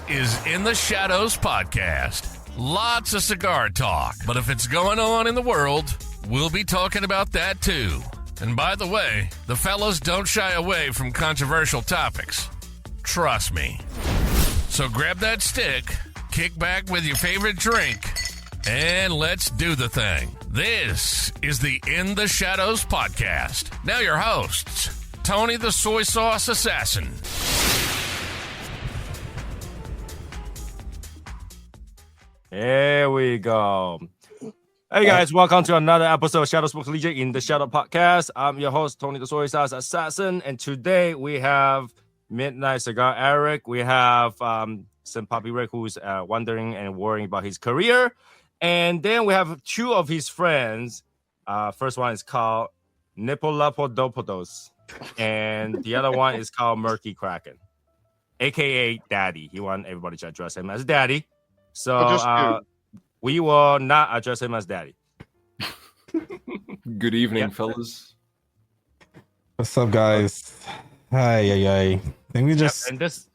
is In the Shadows Podcast. Lots of cigar talk, but if it's going on in the world, we'll be talking about that too. And by the way, the fellows don't shy away from controversial topics. Trust me. So grab that stick, kick back with your favorite drink, and let's do the thing. This is the In the Shadows Podcast. Now your hosts, Tony the Soy Sauce Assassin. There we go. Hey guys, welcome to another episode of Shadow Smoke Collegiate in the Shadow Podcast. I'm your host, Tony the Soy Sauce Assassin, and today we have Midnight Cigar Eric. We have some Puppy Rick who's wondering and worrying about his career. And then we have two of his friends. First one is called Nipolapodopodos, and the other one is called Murky Kraken, aka Daddy. He wants everybody to address him as Daddy. So we will not address him as Daddy. Good evening, fellas. What's up, guys? Hi. Can we just... And this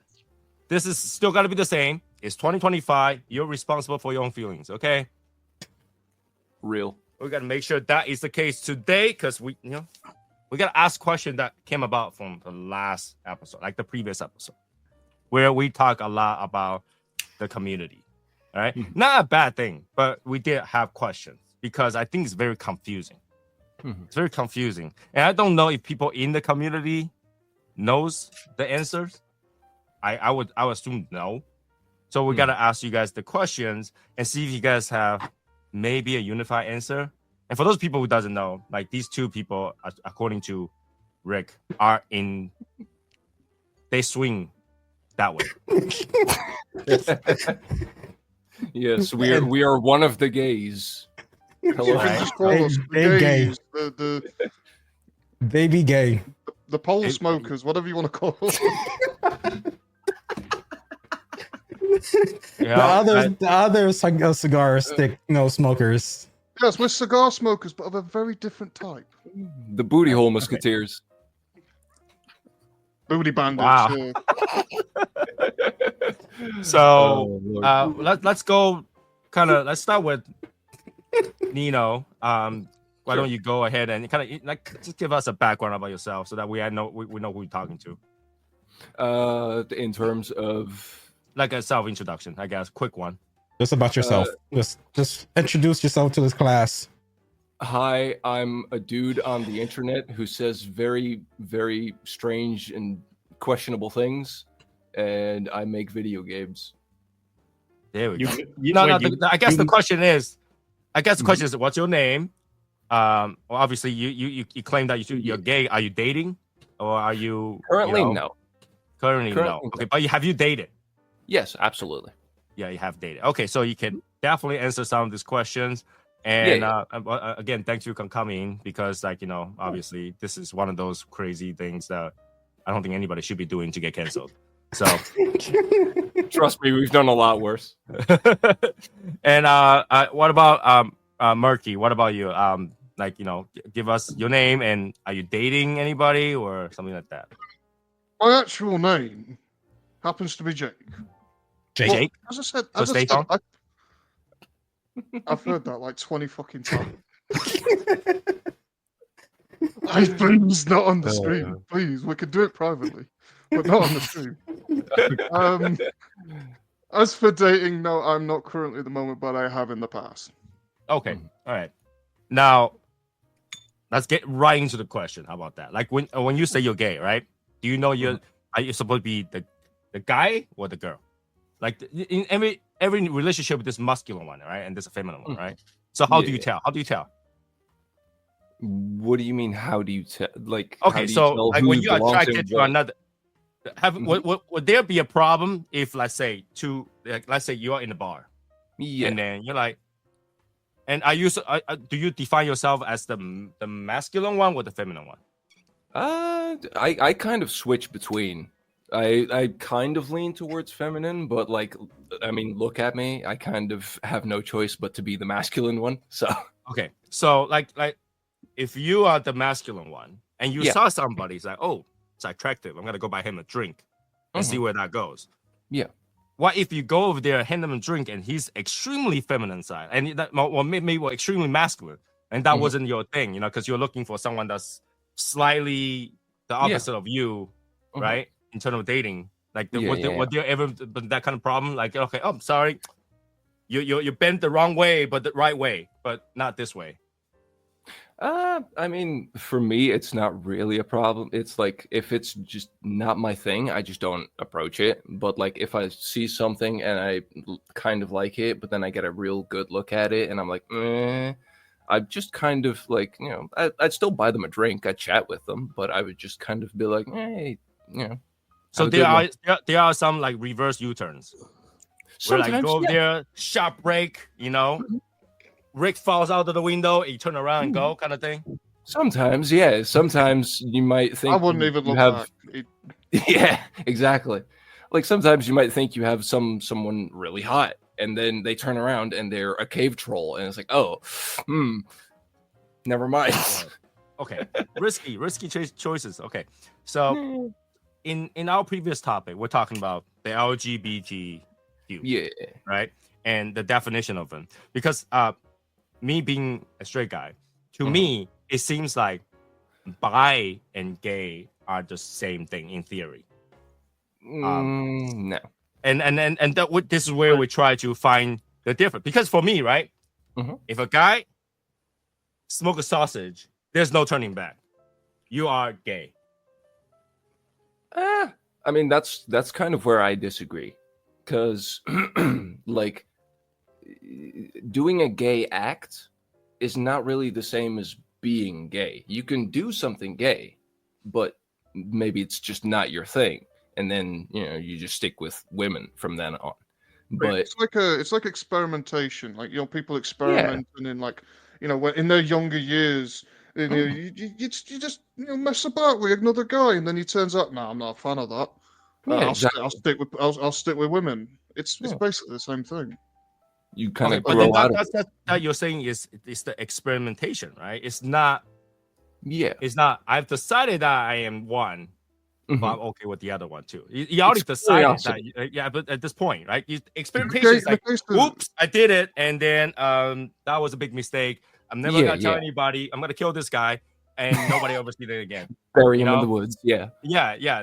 is still got to be the same. It's 2025. You're responsible for your own feelings, okay? Real. We got to make sure that is the case today because we got to ask questions that came about from the last episode, like the previous episode, where we talk a lot about the community. All right, not a bad thing, but we did have questions because I think it's very confusing. It's very confusing, and I don't know if people in the community knows the answers. I would assume no. So we gotta ask you guys the questions and see if you guys have maybe a unified answer. And for those people who doesn't know, like these two people, according to Rick, they swing that way. Yes, we are one of the gays. Hello. You can just call us They gays, gay. They be gay. the pole smokers, whatever you want to call us. The other cigar stick, smokers. Yes, we're cigar smokers, but of a very different type. The booty hole musketeers. Booty bandits. Wow. Yeah. So let's go. Let's start with Nino. Why don't you go ahead and just give us a background about yourself so that we know who we're talking to. In terms of Like a self-introduction, I guess, quick one. Just about yourself. Just introduce yourself to this class. hi, I'm a dude on the internet who says very, very strange and questionable things, and I make video games. There we go. I guess the question is, what's your name? Well, obviously, you claim that you're gay. Are you dating, or are you Currently, no. Currently, no. Okay, but have you dated? Yes, absolutely. Yeah, you have dated. Okay, so you can definitely answer some of these questions. And again, thanks for coming because, obviously, this is one of those crazy things that I don't think anybody should be doing to get canceled. So, Trust me, we've done a lot worse. and what about Murky? What about you? Give us your name and are you dating anybody or something like that? My actual name happens to be Jake. Jake? As I said, I've heard that like 20 fucking times. Please, not on the stream. Please, we could do it privately, but not on the stream. As for dating, no, I'm not currently at the moment, but I have in the past. Okay, all right. Now, let's get right into the question. How about that? Like when you say you're gay, right? Do you know are you supposed to be the guy or the girl? Like in every relationship with this masculine one, right, and this feminine one, right? So how do you tell? How do you tell? What do you mean? How do you tell? Like, okay, so like when you're attracted to another, would there be a problem if, let's say, you are in the bar, and then you're like, and do you define yourself as the masculine one or the feminine one? I kind of switch between. I kind of lean towards feminine, but look at me. I kind of have no choice but to be the masculine one. So okay, so like if you are the masculine one and you saw somebody, it's like, oh, it's attractive. I'm gonna go buy him a drink and see where that goes. Yeah. what if you go over there, hand him a drink, and he's extremely feminine side, and that, or maybe extremely masculine, and that wasn't your thing, because you're looking for someone that's slightly the opposite of you, right? In terms of dating, like, was there ever been that kind of problem? Like, okay, oh, I'm sorry, you bent the wrong way, but the right way, but not this way. I mean, for me, it's not really a problem. It's like, if it's just not my thing, I just don't approach it. But like, if I see something and I kind of like it, but then I get a real good look at it and I'm like, I just kind of like, I'd still buy them a drink. I'd chat with them, but I would just kind of be like, hey, So there are some like reverse U-turns. Sometimes, where like go over there, sharp break, Rick falls out of the window, you turn around and go, kind of thing. Sometimes, yeah. Sometimes you might think I wouldn't even look back. Yeah, exactly. Like, sometimes you might think you have someone really hot, and then they turn around and they're a cave troll, and it's like, oh, never mind. Okay, risky choices. Okay, so in our previous topic, we're talking about the LGBTQ, right, and the definition of them, because me being a straight guy, to me, it seems like bi and gay are the same thing in theory. No. And this is where we try to find the difference. Because for me, right, if a guy smoke a sausage, there's no turning back. You are gay. I mean, that's kind of where I disagree. Because, like, doing a gay act is not really the same as being gay. You can do something gay, but maybe it's just not your thing, and then you just stick with women from then on. But it's like experimentation, like people experimenting in like when in their younger years. You just mess about with another guy, and then he turns up. No, I'm not a fan of that. I'll stick with women. It's basically the same thing. You kind of grow out of it. That you're saying is the experimentation, right? It's not. Yeah. It's not. I've decided that I am one, but I'm okay with the other one too. You already decided that. But at this point, right? Experimentation is like, oops, I did it, and then that was a big mistake. I'm never gonna tell anybody. I'm gonna kill this guy, and nobody ever see it again. Bury him in the woods. Yeah.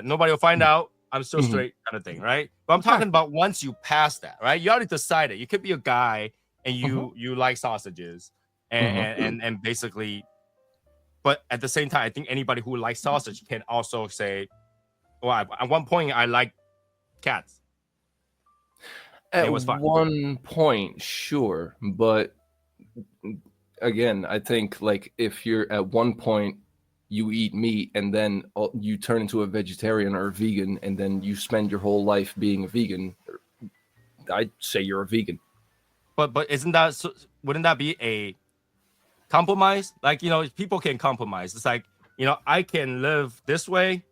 Nobody will find out. I'm still straight, kind of thing, right? But I'm talking about once you pass that, right? You already decided. You could be a guy and you like sausages, and basically, but at the same time, I think anybody who likes sausage can also say, well, at one point I like cats. At one point, sure, but again, I think like if you're at one point you eat meat and then you turn into a vegetarian or a vegan, and then you spend your whole life being a vegan, I'd say you're a vegan. But wouldn't that be a compromise? Like, people can compromise. It's like, I can live this way,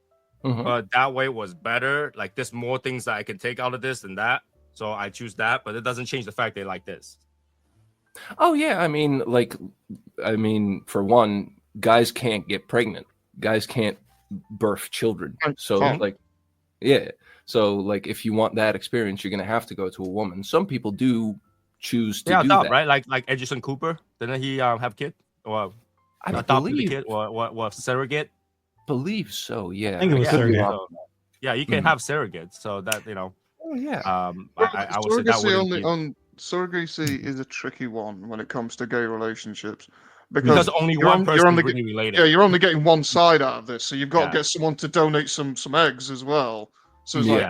but that way was better. Like, there's more things that I can take out of this than that. So I choose that, but it doesn't change the fact they like this. Oh yeah, I mean, for one, guys can't get pregnant. Guys can't birth children. So So like, if you want that experience, you're gonna have to go to a woman. Some people do choose to do that, right? Like Edgerton Cooper, didn't he have kid or adopted a kid or surrogate? Believe so. Yeah, I think it was surrogate. Yeah, you can have surrogates, so that Oh yeah. I would say that on surrogacy is a tricky one when it comes to gay relationships. Because only one person is really related. Yeah, you're only getting one side out of this, so you've got to get someone to donate some eggs as well. So it's like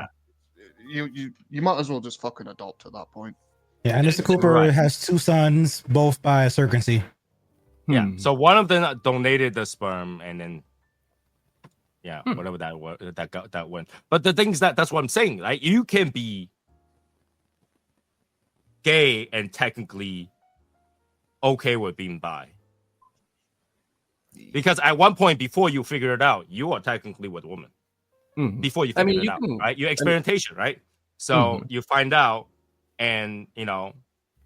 you might as well just fucking adopt at that point. Yeah, Anderson Cooper has two sons, both by surrogacy. Yeah, so one of them donated the sperm, and then whatever that went. But the thing is that's what I'm saying. Like, you can be gay and technically okay with being bi. Because at one point before you figure it out, you are technically with a woman. Before you figure it out, right? Your experimentation, right? So you find out, and and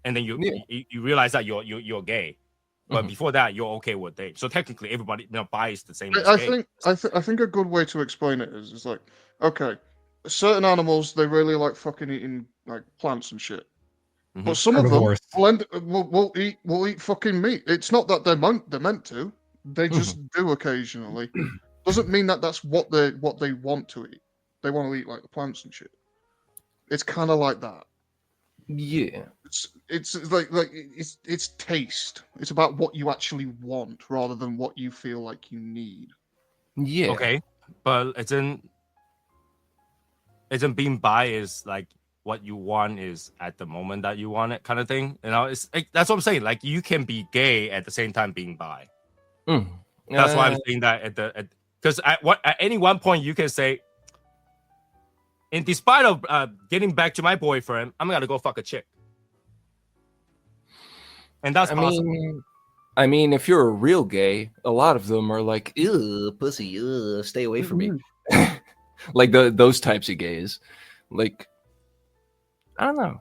then you realize that you're gay, but before that you're okay with it. So technically, everybody bi is the same. I think a good way to explain it is like, okay, certain animals they really like fucking eating like plants and shit. Mhm. But some of them Herbivores. will eat fucking meat. It's not that they're meant to. They just do occasionally. Doesn't mean that that's what they want to eat. They want to eat like the plants and shit. It's kind of like that. Yeah. It's like it's taste. It's about what you actually want rather than what you feel like you need. Yeah. Okay, but isn't being bi is like what you want is at the moment that you want it kind of thing. You know, it's like, that's what I'm saying. Like you can be gay at the same time being bi. That's why I'm saying that because at any one point you can say, in despite of getting back to my boyfriend, I'm gonna go fuck a chick, and that's possible. I mean, if you're a real gay, a lot of them are like, ew, pussy, ew, stay away from me. Like those types of gays. Like, I don't know.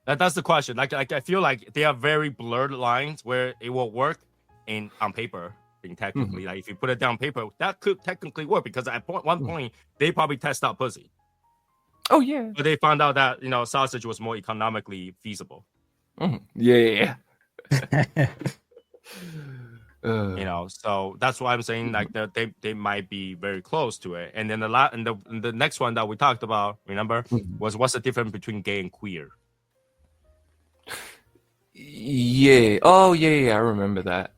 That's the question. Like I feel like they are very blurred lines where it will work on paper. Technically, like if you put it down paper, that could technically work because at one point they probably test out pussy. Oh yeah, but they found out that sausage was more economically feasible. Yeah. So that's why I'm saying like they might be very close to it. And then the next one that we talked about, remember, was what's the difference between gay and queer? Yeah. Oh yeah. I remember that.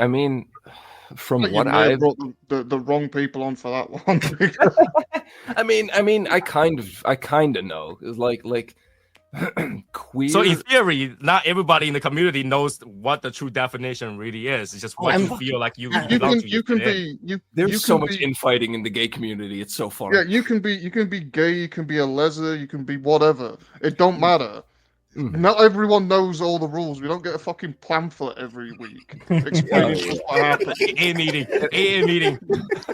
I mean, from what I brought the wrong people on for that one. I mean, I kind of know. It's like queer. So in theory, not everybody in the community knows what the true definition really is. It's just what you feel like you can be. There's so much infighting in the gay community. It's so fun. Yeah, you can be gay. You can be a lesbian. You can be whatever. It don't matter. Not everyone knows all the rules. We don't get a fucking pamphlet every week explaining what happened. AA meeting.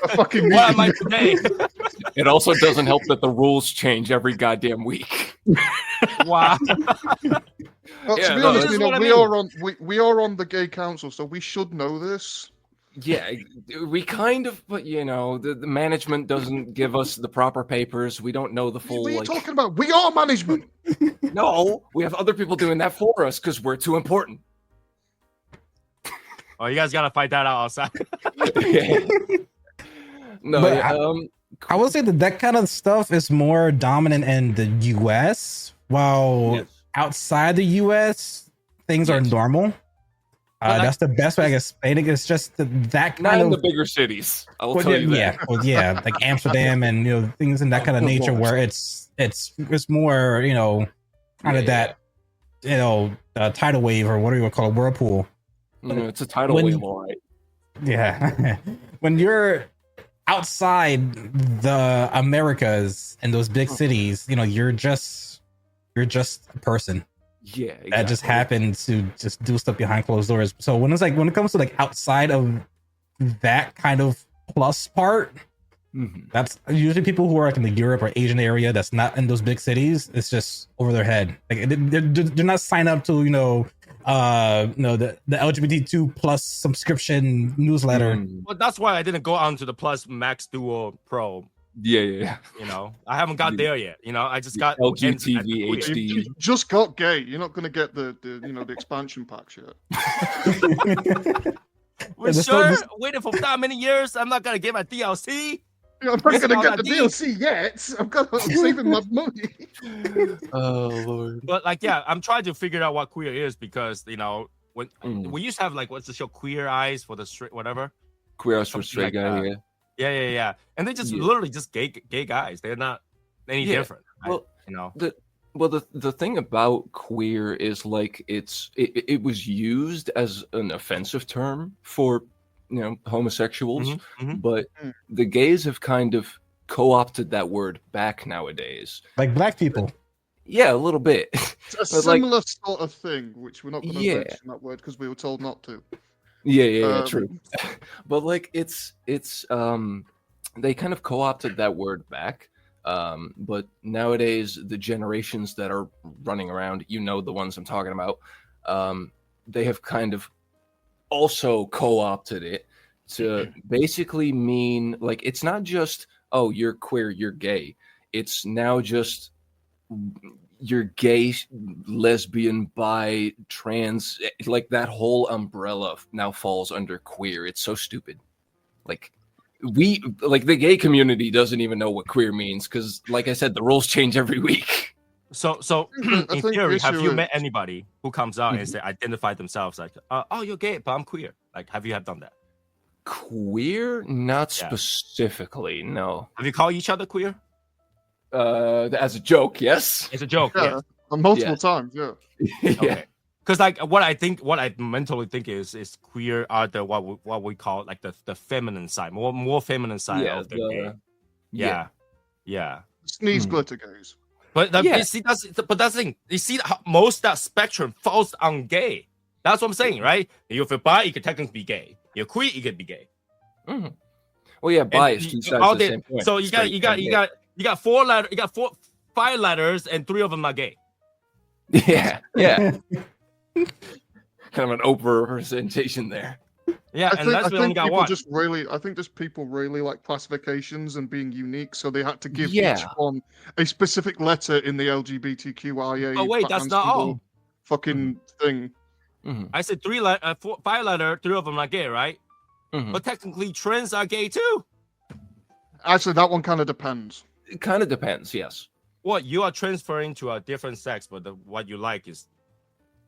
A fucking meeting. What am I today? It also doesn't help that the rules change every goddamn week. Wow. Well, to be honest, we are on the gay council, so we should know this. Yeah, we kind of, but the management doesn't give us the proper papers. We don't know the full. What are you talking about? We are management. No, we have other people doing that for us because we're too important. Oh, you guys gotta fight that out outside. No, but I will say that kind of stuff is more dominant in the U.S., while outside the U.S. things are normal. That's the best way I can explain it. It's just that kind not of in the bigger cities. I will tell you that. Yeah, like Amsterdam and things in that kind of nature where it's more kind of that tidal wave or what do you call it, whirlpool. It's a tidal wave, all right. Yeah, when you're outside the Americas and those big cities, you're just a person. Yeah, exactly. That just happened to just do stuff behind closed doors. So when it comes to like outside of that kind of plus part, that's usually people who are like in the Europe or Asian area that's not in those big cities. It's just over their head. Like they're not signed up to the LGBT2 plus subscription newsletter. Well, that's why I didn't go on to the Plus Max Duo Pro. Yeah. I haven't got there yet. I just got LGTV HD. You just got gay. You're not going to get the expansion packs yet. We're sure waiting for that many years. I'm not going to get my DLC. I'm not going to get the DLC yet. I'm saving my money. Oh Lord. But I'm trying to figure out what queer is because when we used to have what's the show, Queer Eyes for the straight whatever. Queer Eyes for straight guy. Yeah. And they just literally just gay guys. They're not any different. Well, the thing about queer is it was used as an offensive term for homosexuals, but the gays have kind of co-opted that word back nowadays. Like black people. Yeah, a little bit. It's a similar sort of thing, which we're not going to mention that word because we were told not to. Yeah, true. But it's they kind of co-opted that word back. But nowadays the generations that are running around, the ones I'm talking about, they have kind of also co-opted it to basically mean it's not just oh, you're queer, you're gay. It's now just you're gay, lesbian, bi, trans. Like that whole umbrella now falls under queer. It's so stupid. Like the gay community doesn't even know what queer means because, like I said, the rules change every week. So I in think theory, the have issue you is- met anybody who comes out and say identify themselves like, oh, you're gay, but I'm queer? Like, have you done that? Queer? Not Yeah. specifically, no. Have you called each other queer? As a joke, yes. It's a joke. Yeah, Yes. multiple Yeah. times. Yeah. Yeah. Okay. Because like what I mentally think is queer are the what we call like the feminine side, more feminine side Yeah, of the gay. yeah. Yeah. Sneeze Hmm. glitter gays. But Yeah. you see, that's the thing. You see, how most of that spectrum falls on gay. That's what I'm saying, right? If you're bi, you can technically be gay. You're queer, you can be gay. Mhm. Well, yeah, bias. And Two you- sides all of the the- same point. So you got five letters, and 3 of them are gay. Yeah, yeah. Kind of an over-representation there. Yeah, and that's we only got people one. just really, I think just people really like classifications and being unique, so they had to give each Yeah. one a specific letter in the LGBTQIA. Oh wait, that's not all. Fucking thing. Mhm, I said 5 letter, 3 of them are gay, right? mhm. But technically, trans are gay too. Actually, that one kind of depends. It kind of depends, yes. What you are transferring to a different sex, but what you like is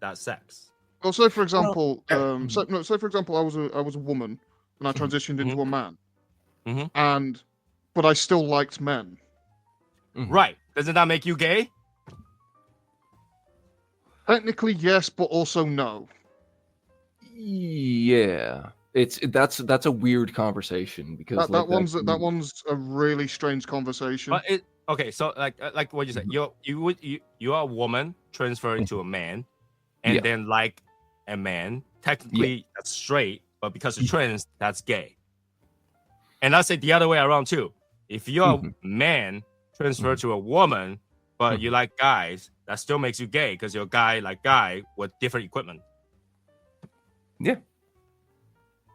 that sex. Well, say for example, say for example, I was a woman and I transitioned into a man, Mhm. but I still liked men. Mhm. Right? Doesn't that make you gay? Technically, yes, but also no. Yeah, that's a weird conversation because That one's can- that one's a really strange conversation. But okay. So like what you said, you are a woman transferring to a man, and Yeah. then like a man. Technically, that's straight, but because of trans, that's gay. And I say the other way around too. If you're a man transfer to a woman, but you like guys, that still makes you gay because you're a guy with different equipment. Yeah.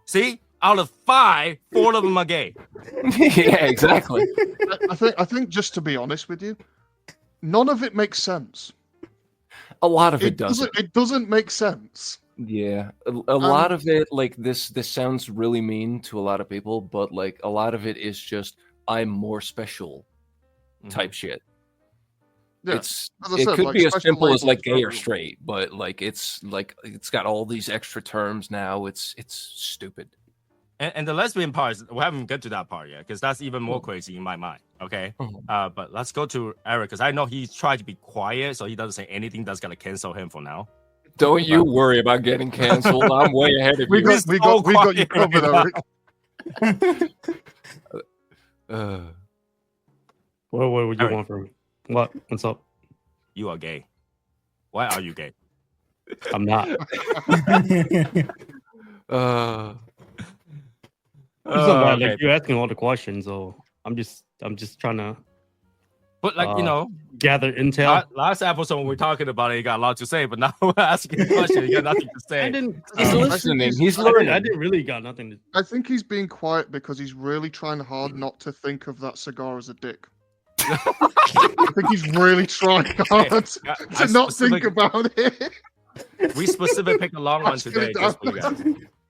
See, out of 5, 4 of them are gay. Yeah, exactly. I think just to be honest with you, none of it makes sense. A lot of it doesn't. It doesn't make sense. Yeah, a lot of it, like this sounds really mean to a lot of people, but like a lot of it is just I'm more special type shit. Yeah. It's As I it said, could like, be as special simple as labels like for gay or everyone. straight, but like it's got all these extra terms now. It's stupid. And the lesbian part is, we haven't get to that part yet because that's even more crazy in my mind. Okay, but let's go to Eric because I know he's tried to be quiet, so he doesn't say anything that's gonna cancel him for now. Don't you worry about getting canceled. I'm way ahead of We you. got you covered, Eric. What would you Alright. want from me? What? What's up? You are gay. Why are you gay? I'm not. It's not bad. okay. Like you're asking all the questions, so I'm just trying to But like gather intel. last episode when we were talking about it, you got a lot to say, but now we're asking a question, you got nothing to I say. didn't. He's I think listening. he's- He's I learning. didn't really got nothing to. I think he's being quiet because he's really trying hard not to think of that cigar as a dick. I think he's really trying hard to not think about it. We specifically picked a long one Let's get today it just for you guys.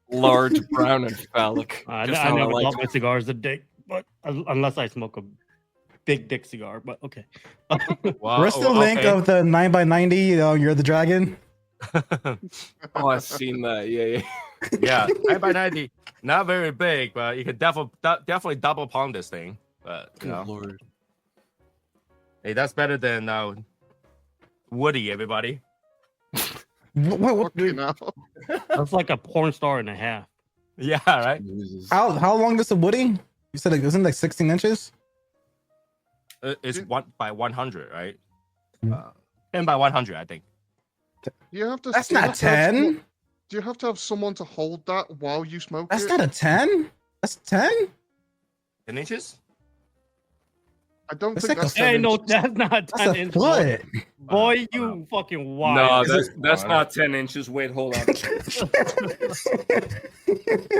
Large, brown, and phallic. I Just how never like thought my cigar is a dick, but unless I smoke a big dick cigar. But okay. Wow, Where's the link of the 9x90? You're the dragon. Oh, I've seen that. Yeah. Yeah, 9x90, not very big, but you can definitely double pound this thing. But you know, Good lord. hey, that's better than Woody, everybody. What, Fucking hell. That's like a porn star and a half. Yeah, right. Jesus. how long is the woody? You said it wasn't like 16 inches. It's 1 by 100, right? Mm. 10 by 100, I think. You have to. That's you not have to have 10. someone- Do you have to have someone to hold that while you smoke That's it? not a 10. That's 10. 10 inches? I don't That's think like a- that's 10 Hey, no, inches. that's not That's 10 a inches. foot. Boy, you fucking No, wild. that's not 10 inches. Wait, hold on.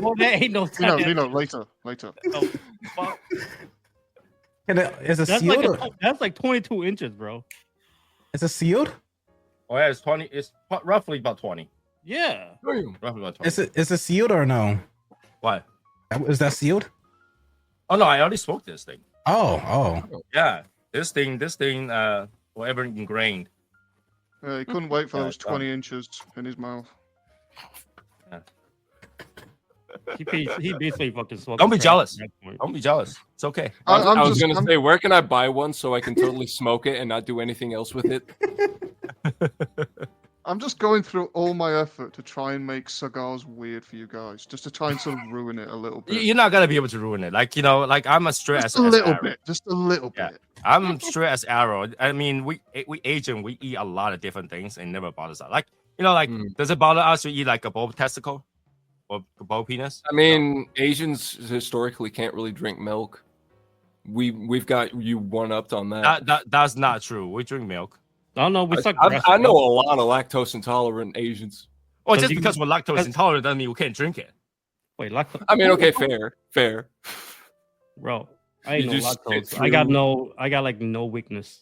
Boy, there ain't no 10 Later. Oh, fuck. Is it That's sealed? that's like 22 inches, bro. Is it sealed? Oh yeah, it's 20. It's roughly about 20. Yeah. Roughly about 20. Is it sealed or no? What? Is that sealed? Oh no, I already smoked this thing. Oh. Yeah, this thing, whatever ingrained. He couldn't wait for Yeah, those it's done. 20 inches in his mouth. He basically fucking smoked. Don't be crack jealous. at that point. Don't be jealous. It's okay. I was gonna say, where can I buy one so I can totally smoke it and not do anything else with it? I'm just going through all my effort to try and make cigars weird for you guys, just to try and sort of ruin it a little bit. You're not gonna be able to ruin it. Like I'm a straight Just as a little arrow. bit, just a little Yeah. bit. I'm straight as arrow. I mean, we Asian, we eat a lot of different things and it never bothers us. Like does it bother us to eat like a bull testicle or a bull penis? I mean, Asians historically can't really drink milk. We've got you one upped on that. That's not true. We drink milk. No, no, we suck. I know a lot of lactose intolerant Asians. Well, Does just you- because we're lactose intolerant doesn't mean we can't drink it. Wait, lactose. I mean, okay, fair. Bro, I ain't You no just lactose. spit I got through- like no weakness.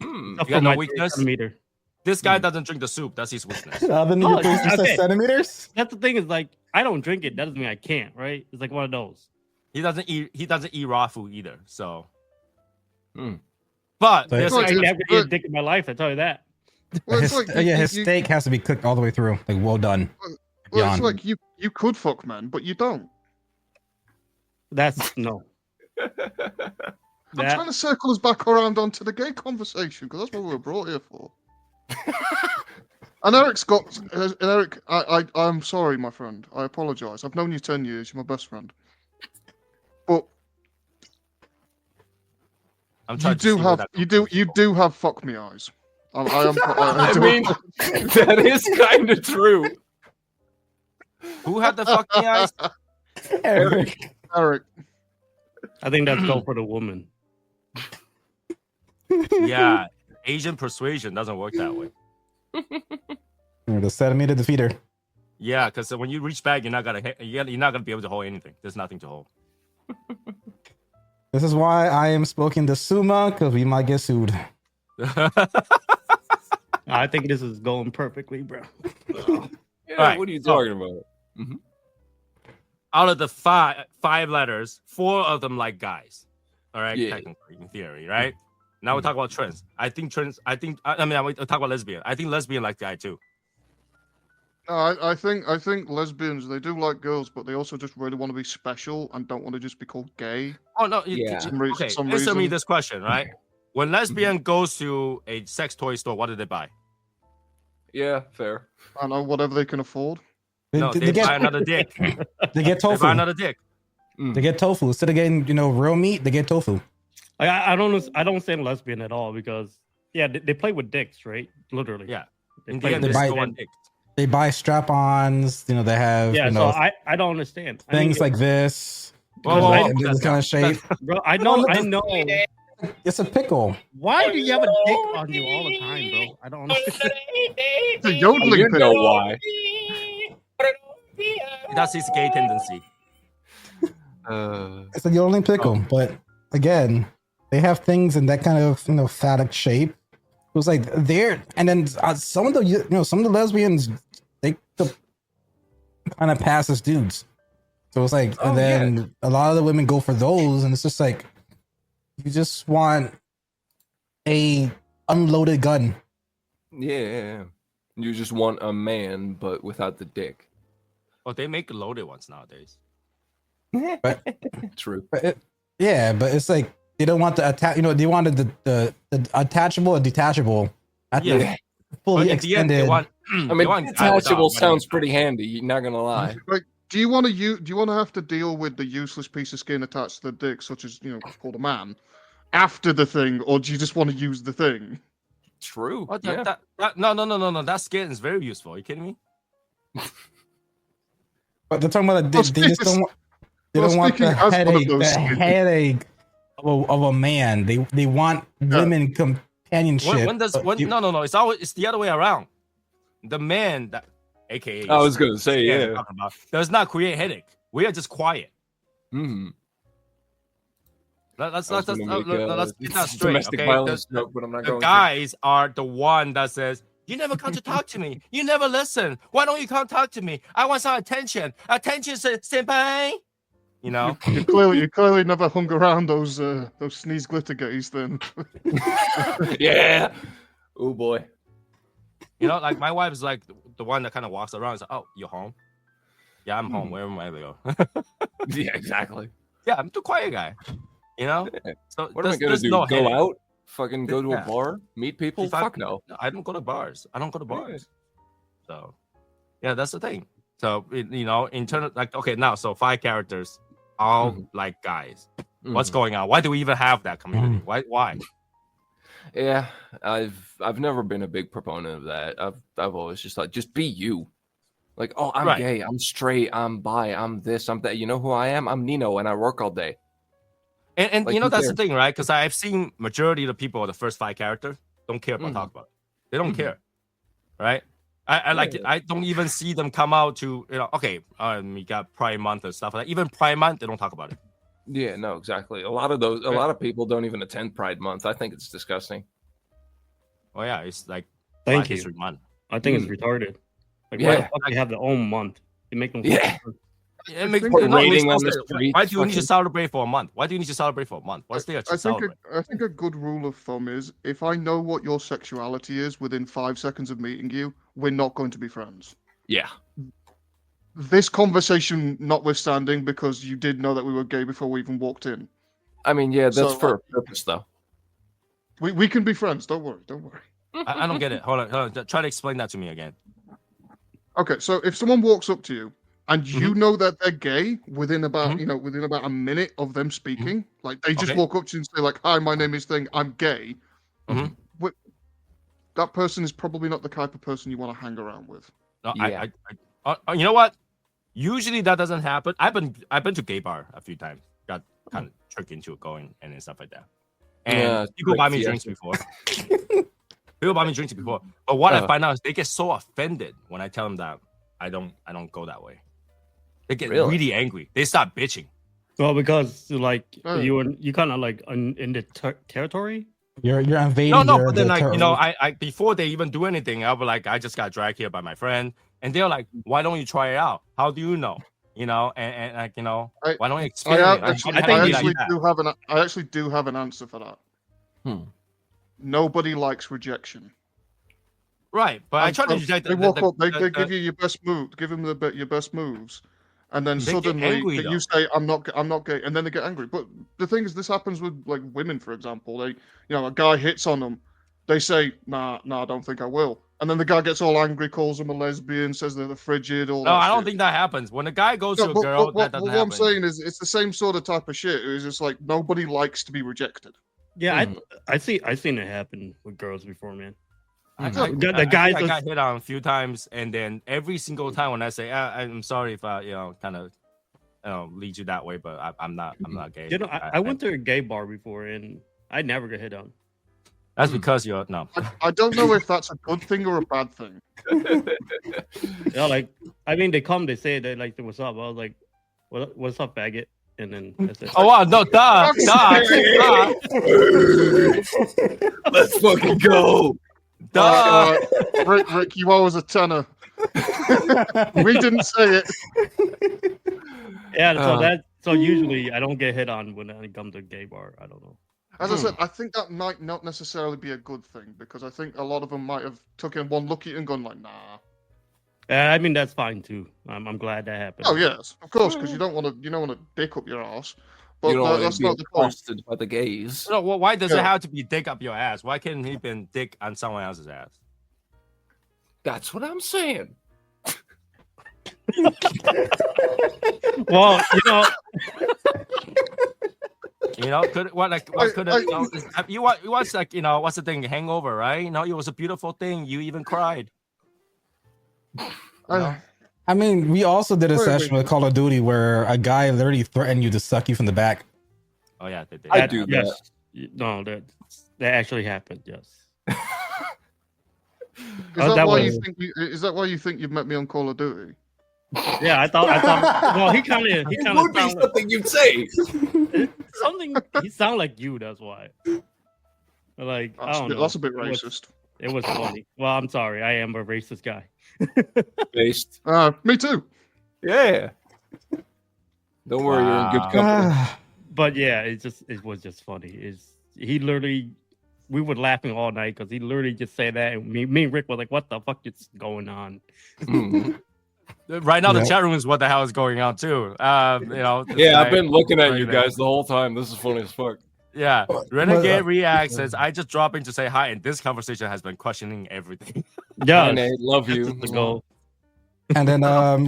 You Except got for no my weakness? centimeter. This guy doesn't drink the soup. That's his weakness. Other than Oh, your 3 okay. centimeters? That's the thing is like I don't drink it. That doesn't mean I can't, right? It's like one of those. He doesn't eat raw food either. So, Hmm. but So there's I It's like- never eat a dick in my life. I tell you that. Well, it's His, like his steak has to be cooked all the way through. Like, well done. Well, it's Beyond. like you could fuck men, but you don't. That's no. I'm That- trying to circle us back around onto the gay conversation because that's what we were brought here for. And Eric, I'm sorry, my friend. I apologize. I've known you 10 years. You're my best friend. But I'm you trying to do see where have that you comes do have fuck me eyes. I I do mean, that is kind of true. from. Who had the fucking eyes? Eric. Eric. I think that's go for the woman. Yeah, Asian persuasion doesn't work that way. The centimeter defeater. Yeah, because when you reach back, you're not gonna be able to hold anything. There's nothing to hold. This is why I am smoking the Suma, because we might get sued. I think this is going perfectly, bro. Yeah, Alright, what are you so- talking about? Out of the five letters, 4 of them like guys. All right, Yeah. technically in theory, right? Now we talk about trans. I mean, we talk about lesbian. I think lesbian like guy too. No, I think lesbians, they do like girls, but they also just really want to be special and don't want to just be called gay. Oh no, Yeah. okay. Some Answer me reason. this question, right? When lesbian goes to a sex toy store, what do they buy? Yeah, fair. I don't know, whatever they can afford. No, they buy another dick. They get They tofu. buy another dick. They get tofu. Instead of getting, real meat, they get tofu. I don't understand lesbian at all because they play with dicks, right? Literally. Yeah. They In play the end, with they buy- still want dick. They buy strap-ons. They have yeah, so I don't understand. I mean, things like this. Whoa, whoa, this that's kind not- of shape. bro, I know. It's a pickle. Why do you have a dick on you all the time, bro? I don't understand. It's a yodeling You pit. know why? That's his gay tendency. It's a yodeling pickle. But again, they have things in that kind of phallic shape. It was like there, and then some of the lesbians they kind of pass as dudes. So it's like, and then a lot of the women go for those, and it's just like you just want a unloaded gun. Yeah. You just want a man, but without the dick. Oh, they make loaded ones nowadays. True. But but it's like they don't want the attach. They wanted the attachable and detachable. At Yeah. the fully But at the end, extended. they want. I they mean, want detachable guy sounds without- pretty handy. Not gonna lie. Do you want to have to deal with the useless piece of skin attached to the dick, such as called a man, after the thing, or do you just want to use the thing? True. Oh, Yeah. no. That skin is very useful. Are you kidding me? But they're talking about they just don't want. They Well, don't want speaking the as one of headache. those The skins. headache of a man. They want women companionship. When does but when? you- No. It's the other way around. The man that, aka, I was gonna say, skin I'm yeah. talking about, does not create headache. We are just quiet. Mhm. Let's I was get gonna that make straight. domestic Okay, violence joke, but I'm not the going to. guys are the one that says, "You never come to talk to me. You never listen. Why don't you come talk to me? I want some attention. Attention, senpai." You know. You clearly never hung around those sneeze glitter gays then. Yeah. Oh boy. You know, like my wife is like the one that kind of walks around and says, "Oh, you're home? Yeah, I'm home. Where am I to go?" Yeah, exactly. Yeah, I'm too quiet guy. You know. So What am I gonna there's do? no Go headache. out? Fucking go to a Yeah. bar? Meet people? If I- Fuck no. I don't go to bars. I don't go to Yeah. bars. So, yeah, that's the thing. So, you know, in terms of, like, okay, now, so 5 characters, all Mhm. like guys. What's Mhm. going on? Why do we even have that community? Why? Yeah, I've never been a big proponent of that. I've always just thought, just be you. Like, oh, I'm Right. gay, I'm straight, I'm bi, I'm this, I'm that. You know who I am? I'm Nino, and I work all day. And Like, you know, who that's the cares? thing, right? Because I've seen majority of the people, the first 5 characters, don't care about Mhm. talk about it. They don't Mhm. care, right? I like Yeah. I don't even see them come out to, you know, okay, we got Pride Month and stuff like that. Even Pride Month, they don't talk about it. Yeah, no, exactly. A lot of people don't even attend Pride Month. I think it's disgusting. Oh yeah, it's like Thank Black you. History Month. I think it's retarded. Like, why the Yeah. fuck they have their own month? It make no Yeah. sense. It makes, think- no, it makes Parading no on the sense. streets, Why do you need to fucking- celebrate for a month? Why do you need to celebrate for a month? What's there to celebrate? I think a good rule of thumb is if I know what your sexuality is within 5 seconds of meeting you, we're not going to be friends. Yeah. This conversation notwithstanding, because you did know that we were gay before we even walked in. I mean, yeah, that's So, for a purpose, though. We can be friends. Don't worry. Don't worry. I don't get it. Hold on. Try to explain that to me again. Okay, so if someone walks up to you and you Mm-hmm. know that they're gay within about Mhm. within about a minute of them speaking, like they just Okay. walk up to you and say like, "Hi, my name is Thing. I'm gay." Mhm. That person is probably not the type of person you want to hang around with. No, Yeah. you know what? Usually that doesn't happen. I've been to gay bar a few times. Got kind of tricked into going and stuff like that. And Yeah, people buy me yeah. drinks before. People buy me drinks before. But what I Uh. find out is they get so offended when I tell them that I don't go that way. They get Really? really angry. They start bitching. Well, because like Oh. you kind of like in the territory. You're invading. No, their- but then their like, you know, territory. I before they even do anything, I'll be like, I just got dragged here by my friend, and they're like, why don't you try it out? How do you know? You know, and like, you know, I- why don't you I experience? actually, I I think we- actually do have I actually do have an answer for that. Hmm. Nobody likes rejection. Right, but I try to And reject. They walk up, they give you your best move, give them your best moves, and then They get suddenly angry, you say, "I'm not gay," and then they get angry. But the thing is, this happens with like women, for example. They, a guy hits on them, they say, "Nah, I don't think I will," and then the guy gets all angry, calls them a lesbian, says they're frigid, all No, that. I don't shit. think that happens. When a guy goes No, to a but girl, what that doesn't I'm happen. saying is, it's the same sort of type of shit. It's just like nobody likes to be rejected. Yeah, Mhm. I seen it happen with girls before, man. I The think guys I was- got hit on a few times, and then every single time when I say, I'm sorry if I, kind of, lead you that way, but I'm not gay. You know, I went to a gay bar before and I never got hit on. That's because you're no. I don't know if that's a good thing or a bad thing. Yeah, like I mean, they say they like, what's up? I was like, what's up, faggot? And then that's it. Oh wow, no, duh. Let's fucking go. Duh. Rick, you owe us a tenner. We didn't say it. Yeah, so usually I don't get hit on when I come to a gay bar. I don't know. As I said, I think that might not necessarily be a good thing because I think a lot of them might have taken one look at you and gone like, "Nah." I mean, that's fine too. I'm glad that happened. Oh yes, of course, because you don't want to dick up your ass. But You don't want that's to be not the point. accosted by the gays. No, well, why does Yeah. it have to be dick up your ass? Why can't he been dick on someone else's ass? That's what I'm saying. Well, Could what could have you watch like what's the thing, Hangover, right? It was a beautiful thing. You even cried. I mean, we also did a Wait, session wait. with Call of Duty where a guy literally threatened you to suck you from the back. Oh yeah, they did. I do Yes. No, that actually happened. Yes. Is that why you think you've met me on Call of Duty? Yeah, I thought. Well, he kind of It would be sounded. something you'd say. something. He sound like you. That's why. Like I don't know. That's a bit racist. It was funny. Well, I'm sorry. I am a racist guy. Based. Me too. Yeah. Don't worry, you're in good company. But yeah, it was just funny. He literally, we were laughing all night because he literally just said that, and me and Rick were like, "What the fuck is going on?" Right now, the chat room is what the hell is going on too. Yeah, I've been looking at you guys the whole time. This is funny as fuck. Yeah, Renegade React says, "I just dropping to say hi, and this conversation has been questioning everything." Yeah, Nate, love you. And then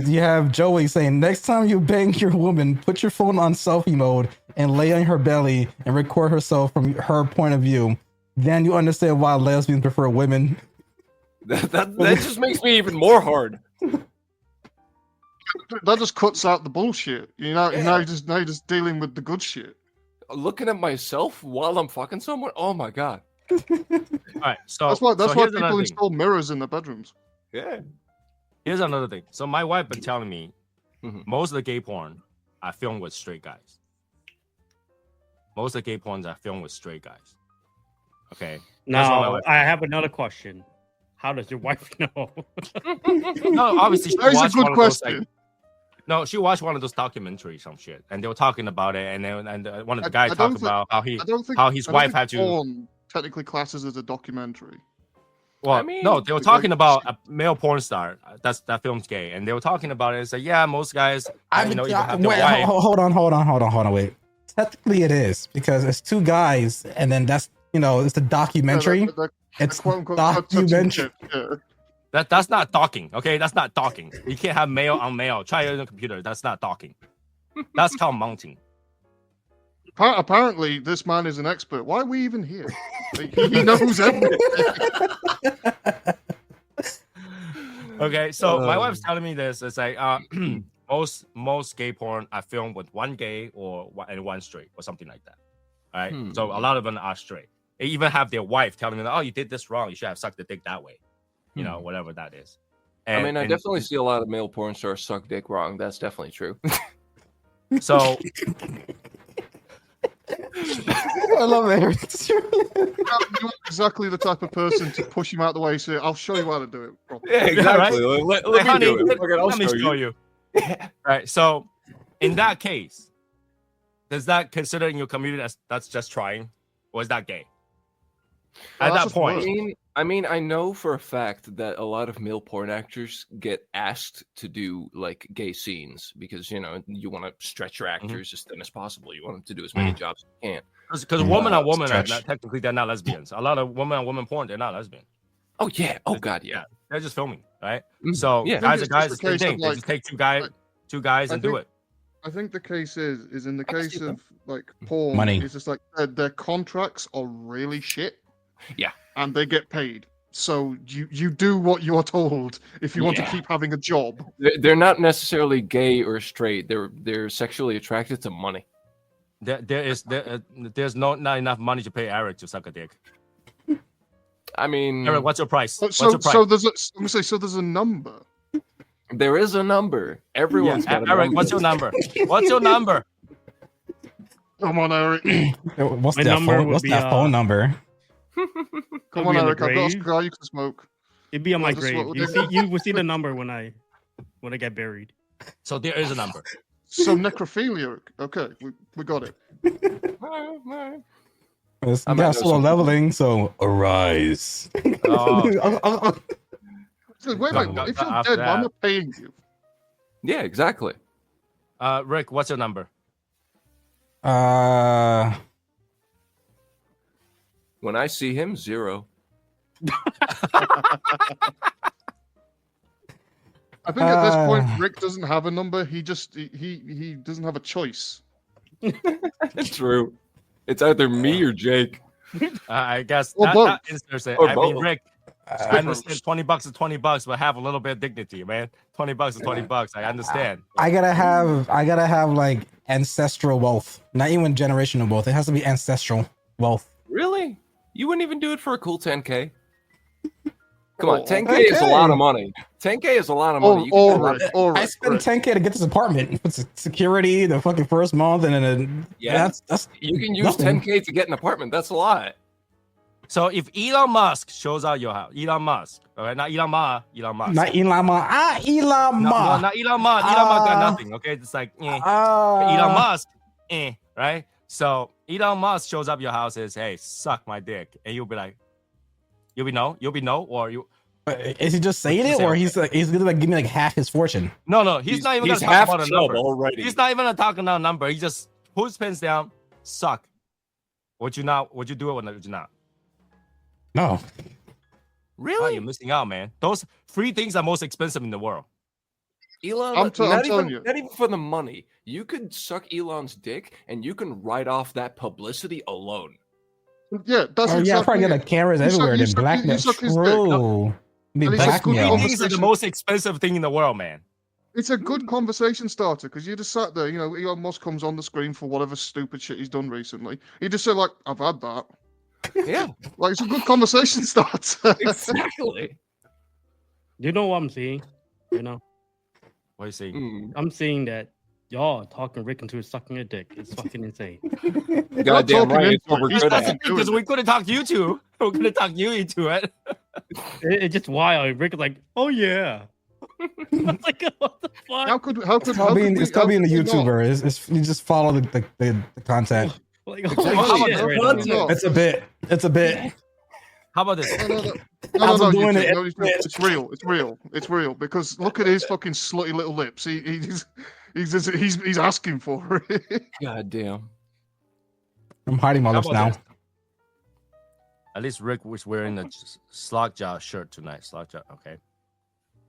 you have Joey saying, next time you bang your woman, put your phone on selfie mode and lay on her belly and record herself from her point of view. Then you understand why lesbians prefer women. That just makes me even more hard. That just cuts out the bullshit. Now you're just dealing with the good shit. Looking at myself while I'm fucking someone? Oh my god. All right, so that's why here's people install mirrors in their bedrooms. Yeah. Here's another thing. So my wife been telling me most of the gay porn I filmed with straight guys. Most of the gay porns I filmed with straight guys. Okay. Now I have another question. How does your wife know? No, obviously she That's a watched good one question. of those, no, she watched one of those documentaries, some shit, and they were talking about it, and one of the guys talked about how his wife had to. Porn technically classes as a documentary. Well, no, they were talking about a male porn star that film's gay, and they were talking about it. And say, yeah, most guys, even have their wife. Hold on. Wait. Technically, it is because it's two guys, and then that's it's a documentary. It's documentary. That's not talking, okay? That's not talking. You can't have male on male. Try it on the computer. That's not talking. That's called mounting. Apparently, this man is an expert. Why are we even here? He knows everything. Okay, so my wife's telling me this. It's like most gay porn I film with one gay and one straight or something like that. All right, so a lot of them are straight. They even have their wife telling me, "Oh, you did this wrong. You should have sucked the dick that way." Whatever that is. I definitely see a lot of male porn stars suck dick wrong. That's definitely true. So I love it. You're exactly the type of person to push him out the way and say, I'll show you how to do it properly. Yeah, exactly. Yeah, right? Let me do it. Let me show you. Right. So in that case, does that consider in your community that's just trying? Or is that gay? At that point. I mean, I know for a fact that a lot of male porn actors get asked to do like gay scenes because you want to stretch your actors as thin as possible. You want them to do as many jobs as you can. Because woman on woman are not, technically they're not lesbians. A lot of woman on woman porn, they're not lesbian. Oh yeah. Oh god, yeah. They're just filming, right? So guys are guys. They just take two guys and do it. I think the case is in the case of like porn, money. It's just like their contracts are really shit. Yeah. And they get paid. So you do what you're told if you want to keep having a job. They're not necessarily gay or straight. They're sexually attracted to money. There's not enough money to pay Eric to suck a dick. I mean, Eric, what's your price? So there's a number. There is a number. Everyone's got a Eric, number. what's your number? What's your number? Come on, Eric. What's that phone number? Come on, Eric. I've got a cigar you can smoke. It'd be on my grave. You will see the number when I get buried. So there is a number. So necrophilia. Okay, we got it. It's got slow leveling, so arise. Wait, if you're dead, why am I paying you? Yeah, exactly. Rick, what's your number? When I see him, 0. I think at this point, Rick doesn't have a number. He doesn't have a choice. True. It's either me or Jake. I guess that is interesting. Or I mean, both. Rick, I understand $20 is $20, but have a little bit of dignity, man. $20 is $20. I understand. I gotta have like ancestral wealth, not even generational wealth. It has to be ancestral wealth. Really? You wouldn't even do it for a cool 10K? Come on, 10K is a lot of money. 10K is a lot of money. You can do a lot of- I spent 10K to get this apartment with security the fucking first month, and then that's you can use nothing. 10K to get an apartment. That's a lot. So if Elon Musk shows out your house, Elon Musk, all right, not Elon Ma, Elon Musk. Not Elon Musk. Elon No, Musk. not Elon Musk. Elon Musk got nothing. Okay, it's like Elon Musk, right? So Elon Musk shows up your house, says, "Hey, suck my dick," and you'll be like, you'll be no, or you. Is he just saying it, or he's gonna like give me like half his fortune? No, he's not even gonna talk half about a number already. He's not even gonna talk about a number. He just pulls his pants down, suck. Would you do it or would you not? No. Really? Oh, you're missing out, man. Those 3 things are most expensive in the world. Elon, I'm telling you. Not even for the money. You could suck Elon's dick, and you can write off that publicity alone. Yeah, that's Oh yeah, I probably get like cameras everywhere. Then blackmail. True. Be blackmail. Things are the most expensive thing in the world, man. It's a good conversation starter because you just sat there, Elon Musk comes on the screen for whatever stupid shit he's done recently. You just say like, "I've had that." Yeah, like it's a good conversation starter. Exactly. You know what I'm seeing? You know, What are you saying? I'm seeing that y'all are talking Rick into sucking a dick. It's fucking insane. Goddamn right. It's what we're good at. Because we couldn't talk you two. We couldn't talk you into it. It's just wild. Rick is like, oh yeah. I'm like, what the fuck? It's called being a YouTuber. It's you just follow the content. Like, It's a bit. It's a bit. How about this? No, it's real. It's real because look at his fucking slutty little lips. He's asking for it. God damn. I'm hiding my lips now. This? At least Rick was wearing a Slackjaw shirt tonight. Slackjaw, okay.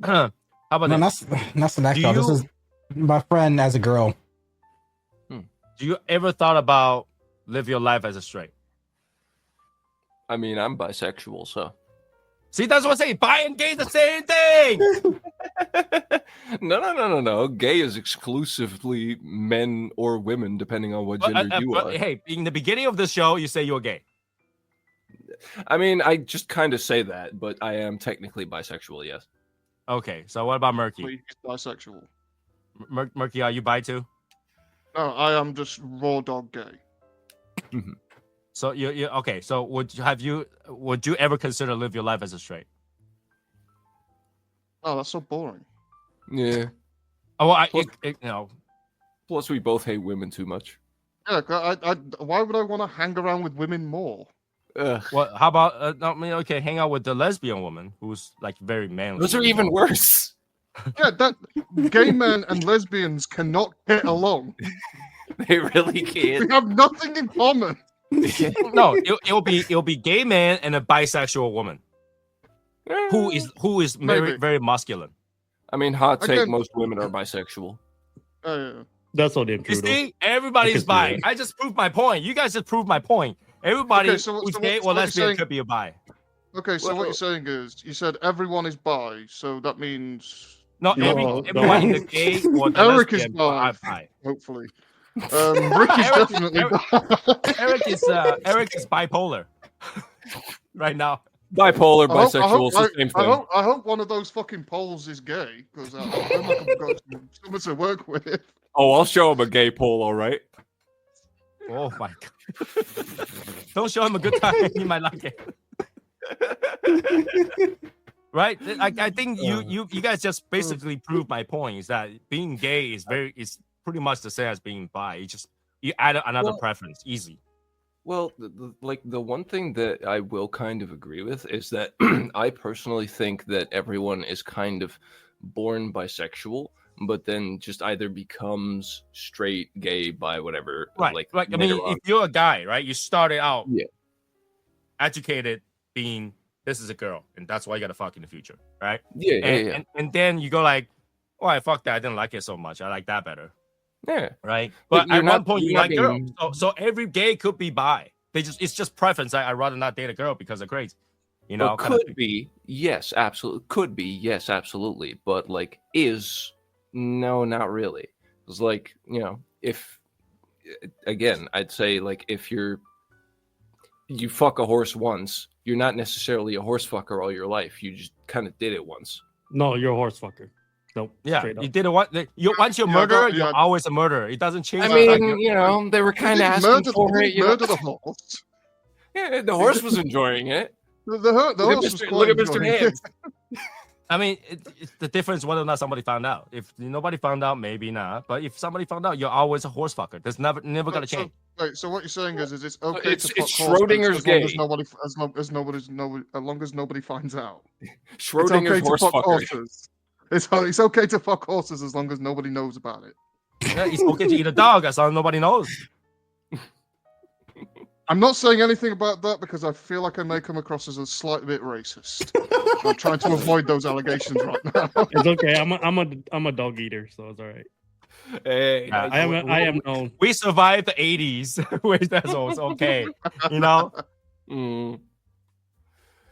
How about this? Not Slackjaw. This is my friend as a girl. Do you ever thought about live your life as a straight? I mean, I'm bisexual, so. See, that's what I'm saying. Bi and gay, the same thing. No. Gay is exclusively men or women, depending on what gender you are. Hey, in the beginning of the show, you say you're gay. I mean, I just kind of say that, but I am technically bisexual, yes. Okay, so what about Murky? He's bisexual. Murky, are you bi too? No, I am just raw dog gay. Mm-hmm. So you okay? So would you ever consider live your life as a straight? Oh, that's so boring. Yeah. Oh, well, Plus, we both hate women too much. Yeah, why would I want to hang around with women more? Well, how about okay, hang out with the lesbian woman who's like very manly. Those are even worse. Yeah, that gay men and lesbians cannot get along. They really can't. We have nothing in common. No, it'll be gay man and a bisexual woman who is very very masculine. I mean, hot take: most women are bisexual. Yeah. That's all damn true. You see, everybody's bi. I just proved my point. You guys just proved my point. Everybody who's gay or lesbian could be a bi. Okay, so what you're saying is, you said everyone is bi, so that means everyone in the gay or the Eric lesbian is bi. Hopefully, Rick is definitely bi. Eric is bipolar right now. Bipolar, bisexual, it's the same thing. I hope one of those fucking poles is gay, because I'm not going to someone to work with. Oh, I'll show him a gay pole, all right? Oh my god! Don't show him a good time. He might like it. Right? I think you guys just basically proved my point. Is that being gay is pretty much the same as being bi. You add another preference, easy. Well, the one thing that I will kind of agree with is that I personally think that everyone is kind of born bisexual, but then just either becomes straight, gay, bi, whatever. Right. Like I mean, if you're a guy, right, you started out educated being this is a girl, and that's why you gotta fuck in the future, right? Yeah. And then you go like, oh, I fucked that. I didn't like it so much. I like that better. Yeah. Right. But at one point you like girls. So every gay could be bi. It's just preference. I rather not date a girl because they're crazy. You know, could be, yes, absolutely. Could be, yes, absolutely. But like, no, not really. It's like, if again, I'd say like if you're you fuck a horse once, you're not necessarily a horse fucker all your life. You just kind of did it once. No, you're a horse fucker. Nope. Yeah, straight up. you did it. Once you're a murderer, you're always a murderer. It doesn't change. I the mean, fact you're- you know, they were kind of asking Murder, for it. You know? murder the horse. Yeah, the horse was enjoying it. The horse was Look quite at Mr. enjoying it. Hands. I mean, it's the difference whether or not somebody found out. If nobody found out, maybe not. But if somebody found out, you're always a horse fucker. That's never gonna change. So what you're saying is it's okay It's to fuck Schrodinger's horses as long as nobody finds out. Schrodinger's horse fuck fucker. horses. It's okay to fuck horses as long as nobody knows about it. Yeah, it's okay to eat a dog as long as nobody knows. I'm not saying anything about that because I feel like I may come across as a slight bit racist. I'm trying to avoid those allegations right now. It's okay. I'm a dog eater, so it's all right. Hey, I am known. We survived the 80s, which that's always okay, you know. Mm.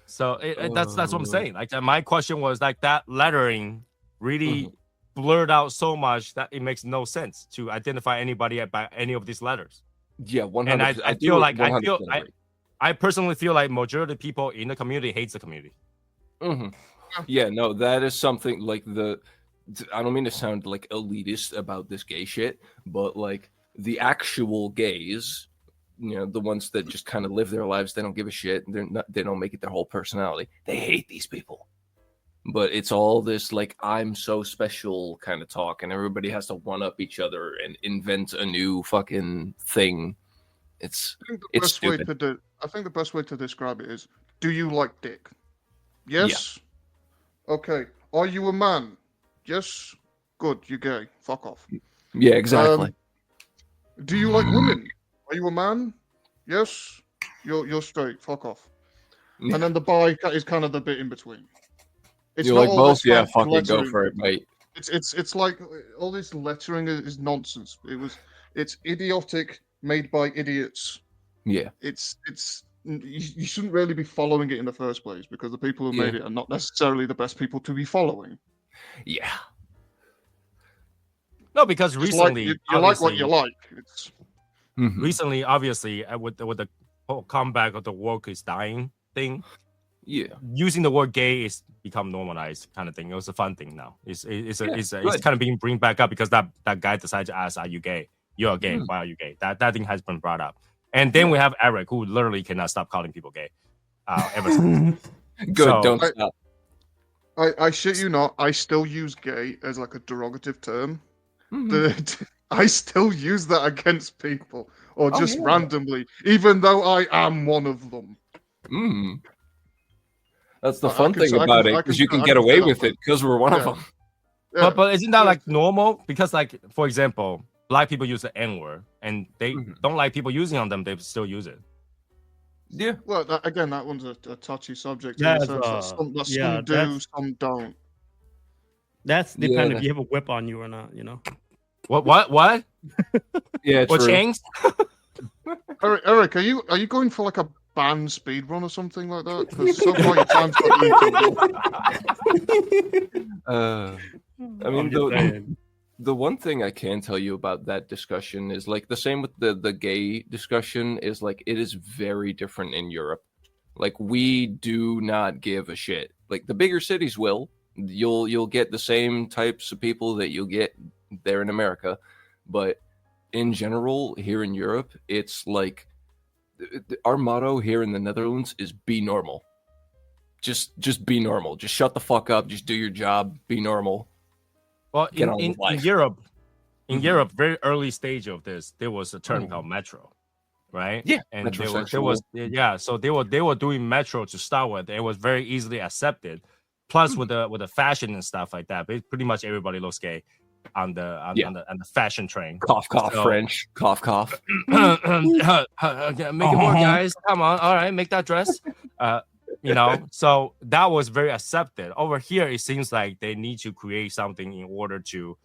So that's what I'm saying. Like my question was like that lettering really blurred out so much that it makes no sense to identify anybody by any of these letters. Yeah, 100%. And I do feel like 100% agree. I personally feel like majority of people in the community hates the community. Mm-hmm. Yeah, no, that is something like I don't mean to sound like elitist about this gay shit, but like the actual gays, you know, the ones that just kind of live their lives, they don't give a shit. They don't make it their whole personality. They hate these people. But it's all this like I'm so special kind of talk, and everybody has to one up each other and invent a new fucking thing. I think the best way to describe it is: do you like dick? Yes. Yeah. Okay. Are you a man? Yes. Good. You're gay. Fuck off. Yeah, exactly. Do you like women? Are you a man? Yes. You're straight. Fuck off. Yeah. And then the bi is kind of the bit in between. It's you not like all both? this Yeah, fancy fucking go lettering. for it, mate. It's like all this lettering is nonsense. It's idiotic, made by idiots. Yeah. You shouldn't really be following it in the first place because the people who made it are not necessarily the best people to be following. Yeah. No, because recently you like what you like. It's recently, obviously, with the whole comeback of the woke is dying thing. Yeah, using the word gay is become normalized kind of thing. It was a fun thing now. It's kind of being bring back up because that guy decided to ask, "Are you gay? You're gay. Why are you gay?" That thing has been brought up, and then we have Eric, who literally cannot stop calling people gay. Ever since. Good, So, don't stop. I shit you not. I still use gay as like a derogative term. I still use that against people or just randomly, even though I am one of them. Mm. That's the fun thing about it, because you can get away with it because we're one of them. Yeah. But isn't that like normal? Because like, for example, black people use the N-word and they don't like people using on them. They still use it. Yeah. Well, that one's a touchy subject. That's, in the sense that some do, some don't. That's depending if you have a whip on you or not, you know. What? Yeah, What true. changed? Eric, are you going for like a banned speed run or something like that? Because so far your time's not I mean, the one thing I can tell you about that discussion is like the same with the gay discussion is like it is very different in Europe. Like we do not give a shit. Like the bigger cities will. You'll get the same types of people that you'll get there in America, but in general here in Europe, it's like our motto here in the Netherlands is be normal. Just be normal. Just shut the fuck up. Just do your job. Be normal. Well, in Europe, very early stage of this, there was a term called metro, right? Yeah, and there was so they were doing metro to start with. It was very easily accepted. Plus, with the fashion and stuff like that, pretty much everybody looks gay on the fashion train. Cough, French. Cough. Make it more, guys. Come on. All right, make that dress. So that was very accepted. Over here, it seems like they need to create something in order to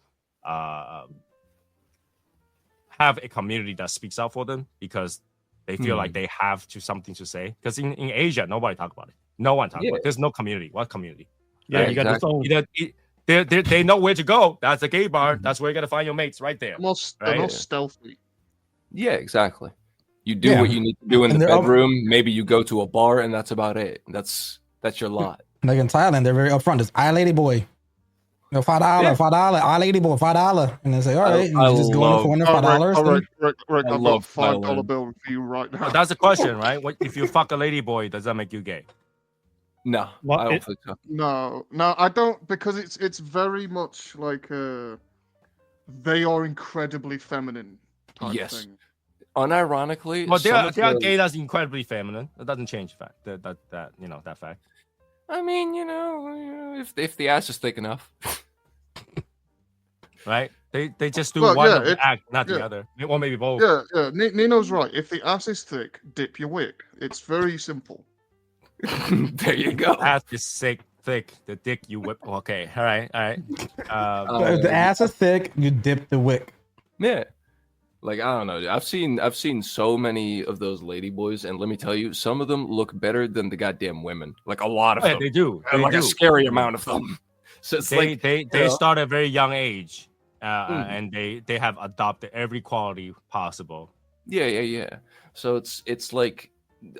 have a community that speaks out for them because they feel like they have something to say. Because in Asia, nobody talk about it. No one talks about it. There's no community. What community? Yeah, you got this own. They know where to go. That's a gay bar. That's where you got to find your mates right there. They're not stealthy. Yeah, exactly. You do Yeah. what you need to do in And the they're up- bedroom. Maybe you go to a bar, and that's about it. That's your lot. Like in Thailand, they're very upfront. It's I lady boy. $5, Yeah. $5, I lady boy, $5. And they say, all right, and you just go in the corner, $5. All right, then- Rick, I I've got a love $5 Thailand. bill for you right now. But that's the question, right? What if you fuck a lady boy? Does that make you gay? No, Well, I don't it- think so. No, I don't, because it's very much like they are incredibly feminine type Yes. thing. Unironically, Well, some of they are those- gay. That's incredibly feminine. That doesn't change the fact that that fact. I mean, if the ass is thick enough. Right? They just do Well, one yeah, of the it's- act, not the yeah. other. Or maybe both. Yeah. Nino's right. If the ass is thick, dip your wick. It's very simple. There you go. Ass is thick. The dick you whip. Okay. All right. If the ass is thick, you dip the wick. Yeah. Like, I don't know. I've seen so many of those lady boys, and let me tell you, some of them look better than the goddamn women. Like a lot of Yeah, them. they do. And They like do. a scary amount of them. So it's They like they know. start at a very young age, and they have adopted every quality possible. yeah. So it's like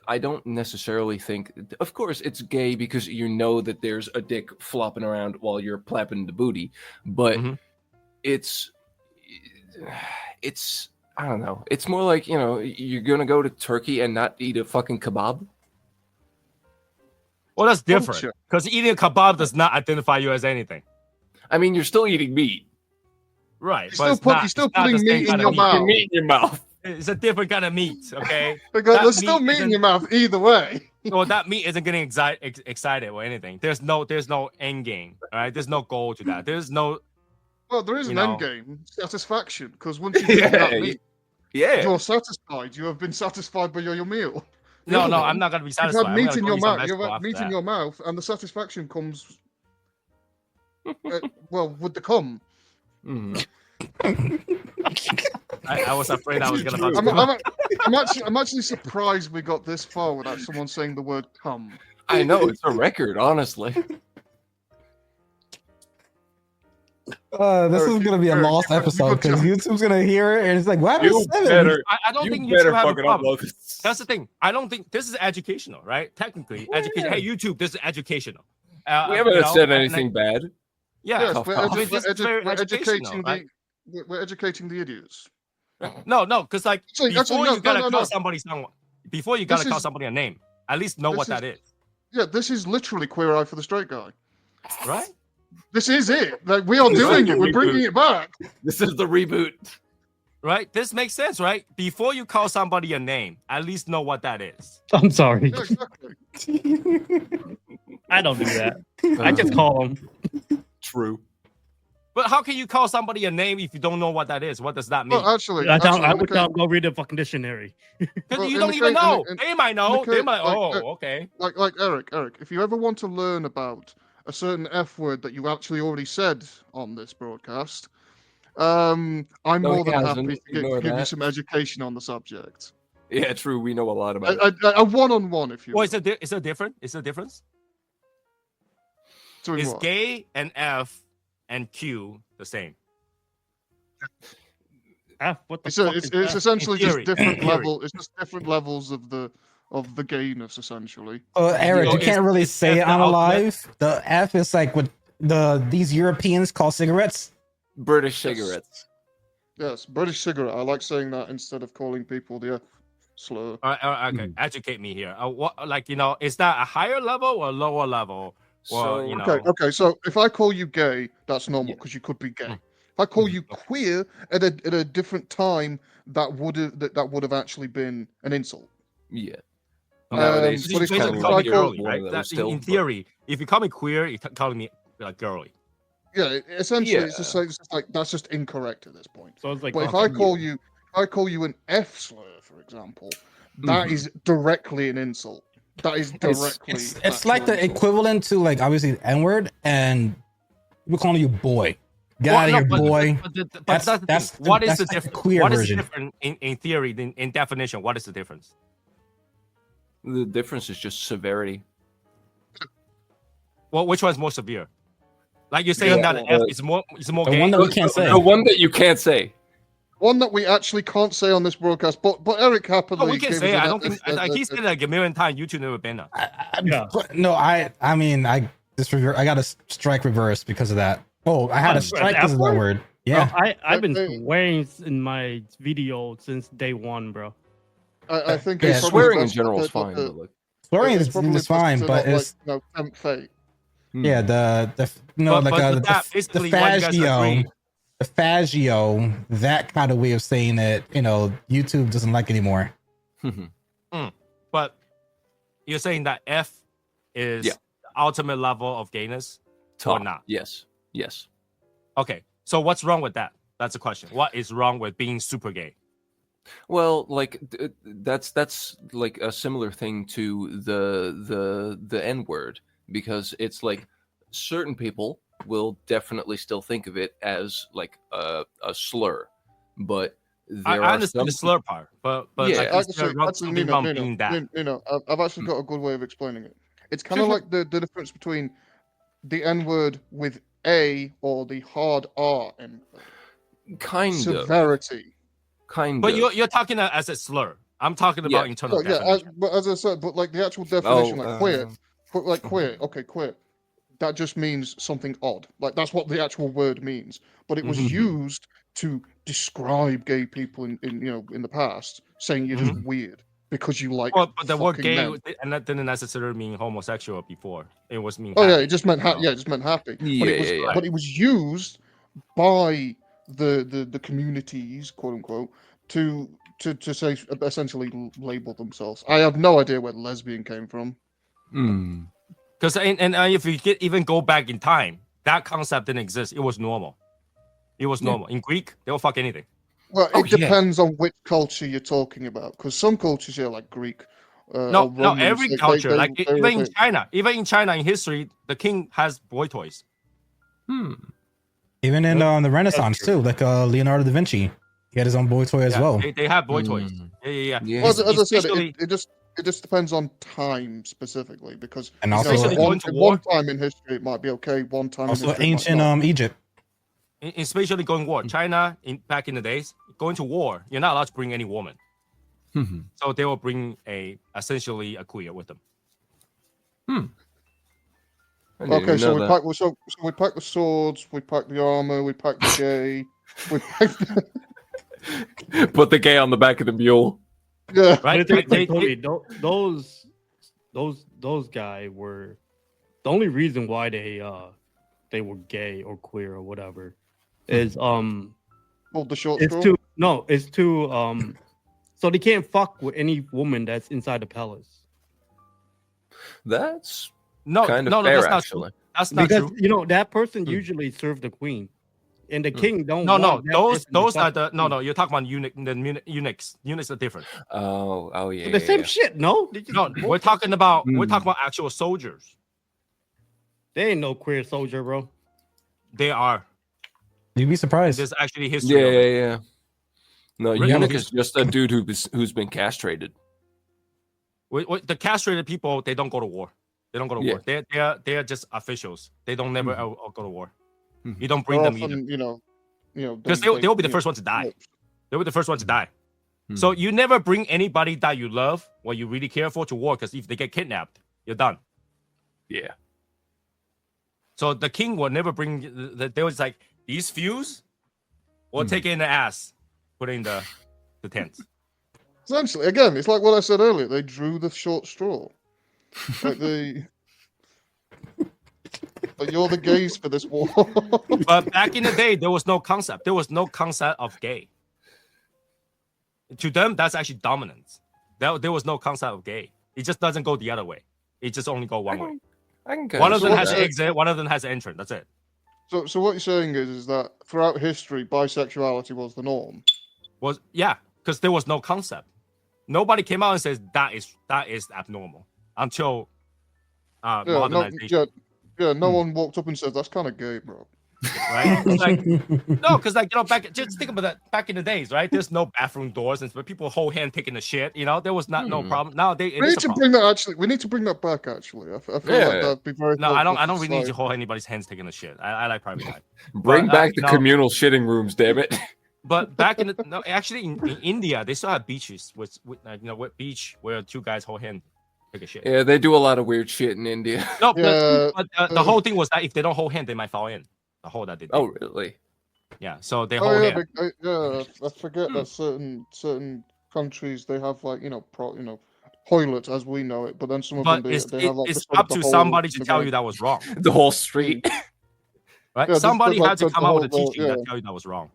I don't necessarily think. Of course, it's gay because you know that there's a dick flopping around while you're plapping the booty, but Mhm. it's I don't know. It's more like you're gonna go to Turkey and not eat a fucking kebab. Well, that's different Bullshit. because eating a kebab does not identify you as anything. I mean, you're still eating meat. Right. You're still putting meat in your mouth. Meat in your mouth. It's a different kind of meat, okay? Because That there's still meat meat in isn't- your mouth either way. Well, that meat isn't getting excited or anything. There's no end game, all right? There's no goal to that. There's no Well, there is You an know. end game, satisfaction. Because once you eat that meat, Yeah. you're satisfied. You have been satisfied by your meal. no. I'm not gonna be You've satisfied. had I'm meat gonna in go your eat some mouth. You've vegetable had after meat in that. your mouth, and the satisfaction comes, with the cum. Mhm. I was afraid I was gonna. I'm actually surprised we got this far without someone saying the word cum. I know it's a record, honestly. This is going to be a Eric, lost you- you episode got because to- YouTube's going to hear it and it's like, what happened You to 7? better, I don't think you YouTube better have a fucking problem. upload this. That's the thing. I don't think this is educational, right? Technically, Yeah. education. Hey, YouTube, this is educational. We haven't you know, said and anything bad. Yeah, Yes, tough we're, call. I mean, this is very educational, educating right? we're educating the idiots. No, because like Actually, before no, you gotta no, call no. somebody someone, before you gotta This call is- somebody a name, at least know this what that is, Yeah, this is literally Queer Eye for the Straight Guy. right? This is it. Like, we are doing it. We're bringing it back. This is the reboot. Right? This makes sense, right? Before you call somebody a name, at least know what that is. I'm sorry. Yeah, exactly. I don't do that. I just call them. True. But how can you call somebody a name if you don't know what that is? What does that mean? Well, actually, I when would it came- go read the fucking dictionary. Because well, you in don't the even case- know. in- They might know. the They case- might. like, Oh, okay. like Eric, if you ever want to learn about a certain F word that you actually already said on this broadcast, I'm No, more he than hasn't. happy to Ignore give you that. some education on the subject. Yeah, true. We know a lot about it. A one-on-one, if you Well, will. is it different? Is a difference? Doing Is what? gay and F and Q the same? What the It's, fuck it's, is it's that? essentially In just theory. different In theory. level. It's just different levels of the gayness, essentially. Eric, know, you can't really it's say it the on a outlet. live. The F is like what these Europeans call cigarettes. British cigarettes. Yes, British cigarette. I like saying that instead of calling people the F slur. All right, okay, educate me here. What, like, is that a higher level or a lower level? Well, So you know. Okay. So if I call you gay, that's normal Yeah. because you could be gay. Mm. If I call you queer at a different time, that would have actually been an insult. yeah. Um, Nowadays, but it's if kind you of call like me girly, one right? of those That, still, in but- theory, if you call me queer, you're calling me like girly. Yeah, essentially, it's just Yeah. like that's just incorrect at this point. So it's like, But if okay, I call you an F slur, for example, that is directly an insult. That is directly. It's like the actual insult. equivalent to like obviously the N word, and we're calling you boy. Get out of here, boy. But That's- that's the that's thing. the- What is that's the like the difference? queer What is version. the difference in theory, in definition? What is the difference? The difference is just severity. Well, which one's more severe? Like you're saying Yeah, that an F uh, is more The gay. one that we can't say. The one that you can't say. one that we actually can't say on this broadcast, but Eric happily. Oh, we can gave say it. us I an- don't think. He said it like a million times. YouTube never been that. No, I mean, I got a strike reverse because of that. Oh, I had a strike because of that word. Yeah, Bro, I've been swearing in my video since day one, bro. I think Yeah, it's probably Swearing in best general to- is fine. to- But like, swearing it's is probably best fine, to but not, it's tempt fate. yeah the no But- like but the that- basically what you guys faggio, agree. the faggio, that kind of way of saying it. YouTube doesn't like anymore. But you're saying that F is Yeah. the ultimate level of gayness, top. or not? Yes. Yes. Okay, so what's wrong with that? That's the question. What is wrong with being super gay? Well, like that's like a similar thing to the N word, because it's like certain people will definitely still think of it as like a slur, but there I are understand some the slur part, but Yeah. like, is there something wrong being that? I've actually got a good way of explaining it. It's kind of like the difference between the N word with A or the hard R and kind of severity. But you're talking as a slur. I'm talking about internal definition. But as I said, but like the actual definition, like queer, Mm. queer. Okay, queer. That just means something odd. Like that's what the actual word means. But it was Mhm. used to describe gay people in the past, saying you're just weird because you like. Well, but the word fucking gay men. and that didn't necessarily mean homosexual before. It was mean. Oh yeah, happy. it just meant happy. Yeah, it just meant happy. Yeah, but it was, yeah. but it was used by the communities, quote unquote, to say essentially label themselves. I have no idea where lesbian came from. Mm. Because if you even go back in time, that concept didn't exist. It was normal. It was normal. In Greek, they will fuck anything. Well, Oh, it depends on which culture you're talking about. Because some cultures, like Greek. No, or Romans, every culture, they even were in China, in history, the king has boy toys. Even in the Renaissance too, like Leonardo da Vinci, he had his own boy toy as well. They have boy toys. Yeah. Yeah. Well, as I said, Especially- it just depends on time specifically. Because And also- Especially going to war. one time in history it might be okay. One time Also in history ancient it might not. Egypt. especially going war. China, back in the days, going to war, you're not allowed to bring any woman. So they will bring essentially a queer with them. Okay, so we pack the swords, we pack the armor, we pack the gay, we pack Put the gay on the back of the mule. yeah. Right? But those guys were the only reason why they were gay or queer or whatever is Hold the short straw. it's too so they can't fuck with any woman that's inside the palace. That's No, kind of no, fair, that's not actually. true. That's not Because true. that person usually served the queen. And the king don't No, want that person to those are fuck the the queen. You're talking about eunuchs. Eunuchs are different. Oh yeah. The same yeah. shit, no? They just- No, we're talking about actual soldiers. They ain't no queer soldier, bro. They are. You'd be surprised. There's actually history. of it. Yeah. No, Really? eunuch is just a dude who's been castrated. The castrated people, they don't go to war. They don't go to Yeah. war. They're just officials. They don't never go to war. Mhm. You don't bring They're them either. often, Because they'll be the first one to die. They'll be the first one to die. Hmm. So you never bring anybody that you love or you really care for to war, because if they get kidnapped, you're done. Yeah. So the king will never bring. They was like, these fews, or take it in the ass, put it in the tents. Essentially, again, it's like what I said earlier. They drew the short straw. Like like you're the gays for this war. But back in the day, there was no concept. There was no concept of gay. To them, that's actually dominance. There was no concept of gay. It just doesn't go the other way. It just only go one way. I can One of them has that. an exit. One of them has an entrance. That's it. So what you're saying is that throughout history, bisexuality was the norm. Because there was no concept. Nobody came out and says that is abnormal until modernization. No one walked up and said that's kind of gay, bro. Right? It's like, no, because just think about that. Back in the days, right? There's no bathroom doors, and people hold hand taking the shit. There was no problem. Nowadays, We need to bring that. Actually, we need to bring that back. Actually, I feel like that'd be very. No, I don't helpful really need to society. hold anybody's hands taking the shit. I like private time. Bring But, back the communal shitting rooms, damn it. But back in the no, actually in India, they still have beaches with beach where two guys hold hand, take a shit. Yeah, they do a lot of weird shit in India. No, Yeah, but the whole thing was that if they don't hold hand, they might fall in the hole that they did. Oh, really? Yeah, so they Oh hold yeah, hand. I forget that certain countries they have like toilets as we know it, but then some of them But they have like it's the up the to hole somebody in to the tell ground. you that was wrong, The whole street. right? Yeah, Somebody there's had to like come the out with a whole- teaching yeah. that tell you that was wrong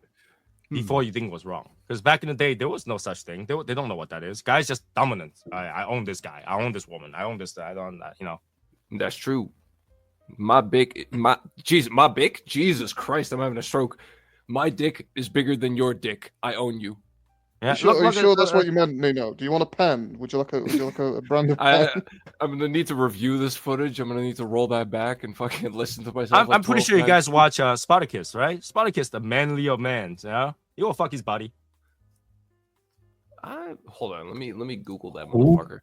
before you think it was wrong. Because back in the day, there was no such thing. They don't know what that is. Guys just dominant. I own this guy. I own this woman. I own this. I don't. That's true. Jesus Christ, I'm having a stroke. My dick is bigger than your dick. I own you. Yeah. Are you sure that's what you meant, Nino? Do you want a pen? Would you like a branded pen? I'm gonna need to review this footage. I'm gonna need to roll that back and fucking listen to myself. I'm pretty sure you guys watch Spartacus, right? Spartacus, the manly of men. Yeah, he will fuck his buddy. Hold on. Let me Google that Who? motherfucker.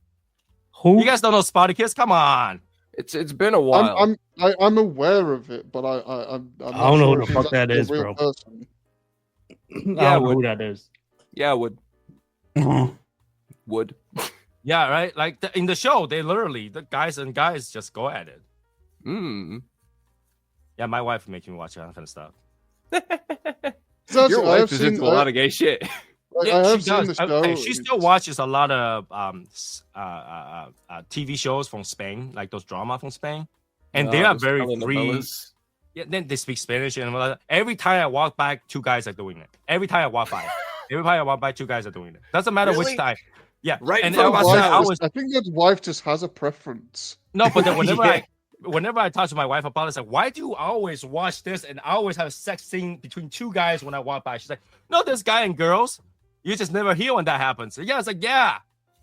Who? You guys don't know Spartacus? Come on. It's been a while. I'm aware of it, but I'm not I don't know sure who if the he's fuck that actually a is, real bro. person. I don't know who that is. Yeah, I would. Would. Yeah, right. Like in the show, they literally the guys just go at it. Yeah, my wife makes me watch that kind of stuff. Your wife is into a lot of gay shit. Yeah, I have she seen does. the show. Okay, she still watches a lot of TV shows from Spain, like those drama from Spain, and they are very free. Yeah, then they speak Spanish and all that. Every time I walk by, two guys are doing it. Every time I walk by, two guys are doing it. Doesn't matter which time. Yeah, Right. And I think your wife just has a preference. no, but then whenever I talk to my wife about it, it's like, why do you always watch this and I always have a sex scene between two guys when I walk by? She's like, no, there's guy and girls. You just never hear when that happens. Yeah, it's like, yeah,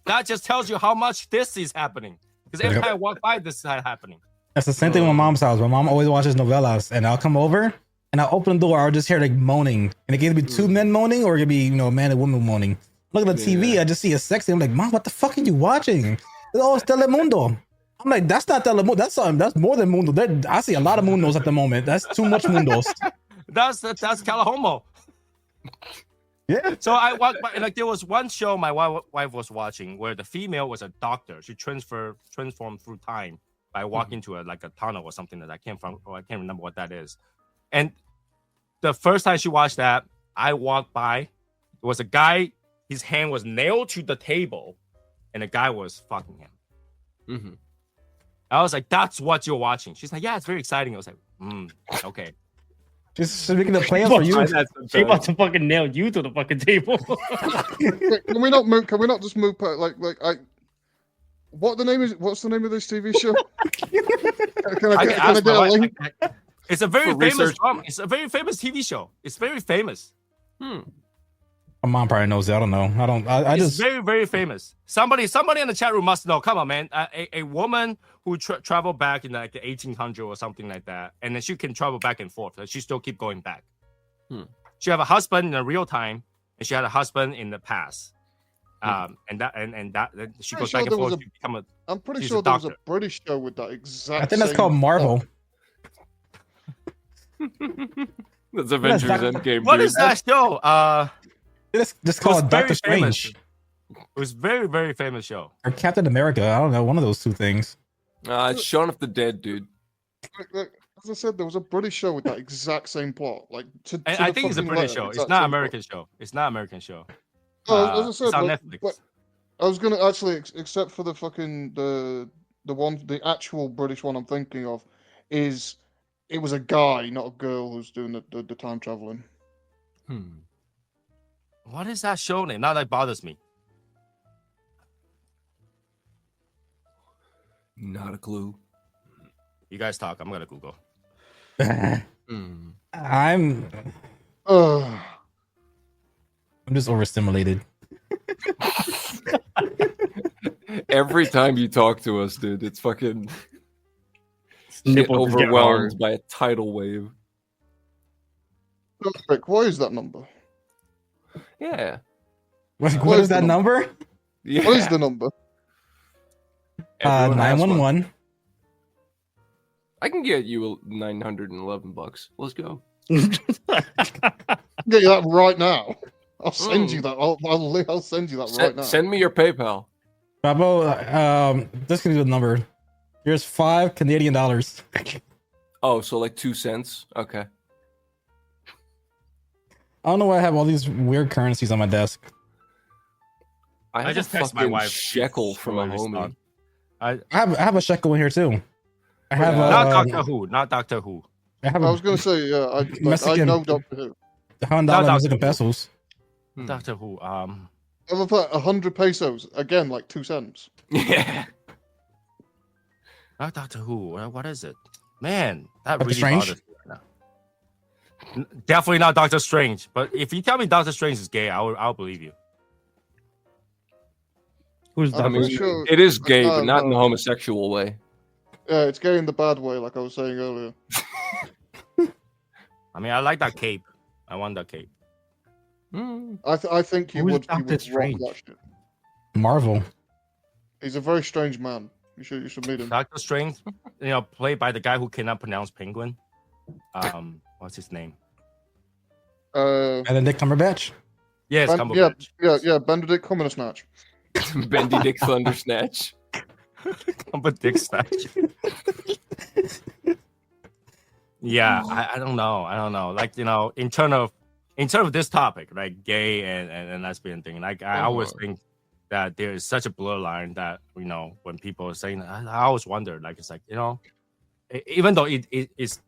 that just tells you how much this is happening. Because every time I walk by, this is happening. That's the same thing with my mom's house. My mom always watches novellas, and I'll come over and I'll open the door. I'll just hear like moaning, and it can either be two men moaning or it could be a man and woman moaning. Look at the TV. I just see a sex scene. I'm like, Mom, what the fuck are you watching? Oh, it's Telemundo. I'm like, that's not Telemundo. That's something. That's more than Mundo. I see a lot of Mundos at the moment. That's too much Mundos. That's Calahomo. Yeah. So I walked by, like there was one show my wife was watching where the female was a doctor. She transformed through time by walking to a tunnel or something that I can't remember what that is. And the first time she watched that, I walked by. It was a guy. His hand was nailed to the table, and the guy was fucking him. I was like, "That's what you're watching." She's like, "Yeah, it's very exciting." I was like, "Okay." Just making a plan for you. She about to fucking nail you to the fucking table. Wait, can we not move? Can we not just move? What's the name of this TV show? Can I get a link? It's a very famous drama. It's a very famous TV show. It's very famous. My mom probably knows that. I don't know. It's very, very famous. Somebody in the chat room must know. Come on, man. A woman who traveled back in like the 1800 or something like that, and then she can travel back and forth. She still keep going back. She have a husband in the real time, and she had a husband in the past. And that she goes back and forth. I'm pretty sure there was a British show with that exact. I think that's called Marvel. That's Avengers Endgame. What is that show? Just call it Doctor Strange. It was very, very famous show. Or Captain America. I don't know. One of those two things. It's Shaun of the Dead, dude. As I said, there was a British show with that exact same plot. I think it's a British show. It's not American show. It's not American show. As I said, it's on Netflix. But I was gonna actually, except for the fucking the actual British one I'm thinking of, is it was a guy, not a girl, who's doing the time traveling. What is that show name? Now that bothers me. Not a clue. You guys talk. I'm gonna Google. I'm just overstimulated. Every time you talk to us, dude, it's fucking Nipples get overwhelmed hard. by a tidal wave. Rick, what is that number? Yeah. What is that number? Yeah. What is the number? 911. I can get you $911. Let's go. get you that right now. I'll send you that. I'll send you that right now. Send me your PayPal. Bravo, this can be the number. Here's $5 Canadian. Oh, so like 2 cents. Okay. I don't know why I have all these weird currencies on my desk. I just a text my fucking wife. shekel from a homie. I I have a shekel in here too. I have not Doctor Who, not Doctor Who. I have I was going to say, yeah, I Mexican- know Doctor Who. $100 Not Mexican Doctor Who. pesos. Doctor Who. I'm gonna put 100 pesos again, like 2 cents. Yeah. Not Doctor Who. What is it? Man, that Doctor really Strange? bothers me right now. Definitely not Doctor Strange. But if you tell me Doctor Strange is gay, I'll believe you. Who's I'm Doctor? pretty sure. It is gay, but not in the no. homosexual way. Yeah, it's gay in the bad way, like I was saying earlier. I mean, I like that cape. I want that cape. I think he Who's would Doctor rock Strange? that shit. Marvel. He's a very strange man. You should meet him. Doctor Strange, played by the guy who cannot pronounce penguin. What's his name? Benedict Cumberbatch. Yes, Yeah, Cumberbatch. Benedict Cumberbatch. Benedict Thundersnatch. Cumberbatch. Yeah, I don't know. Like, in terms of this topic, like gay and lesbian thing, like I always think that there is such a blur line that when people are saying, I always wonder, like it's like even though it's,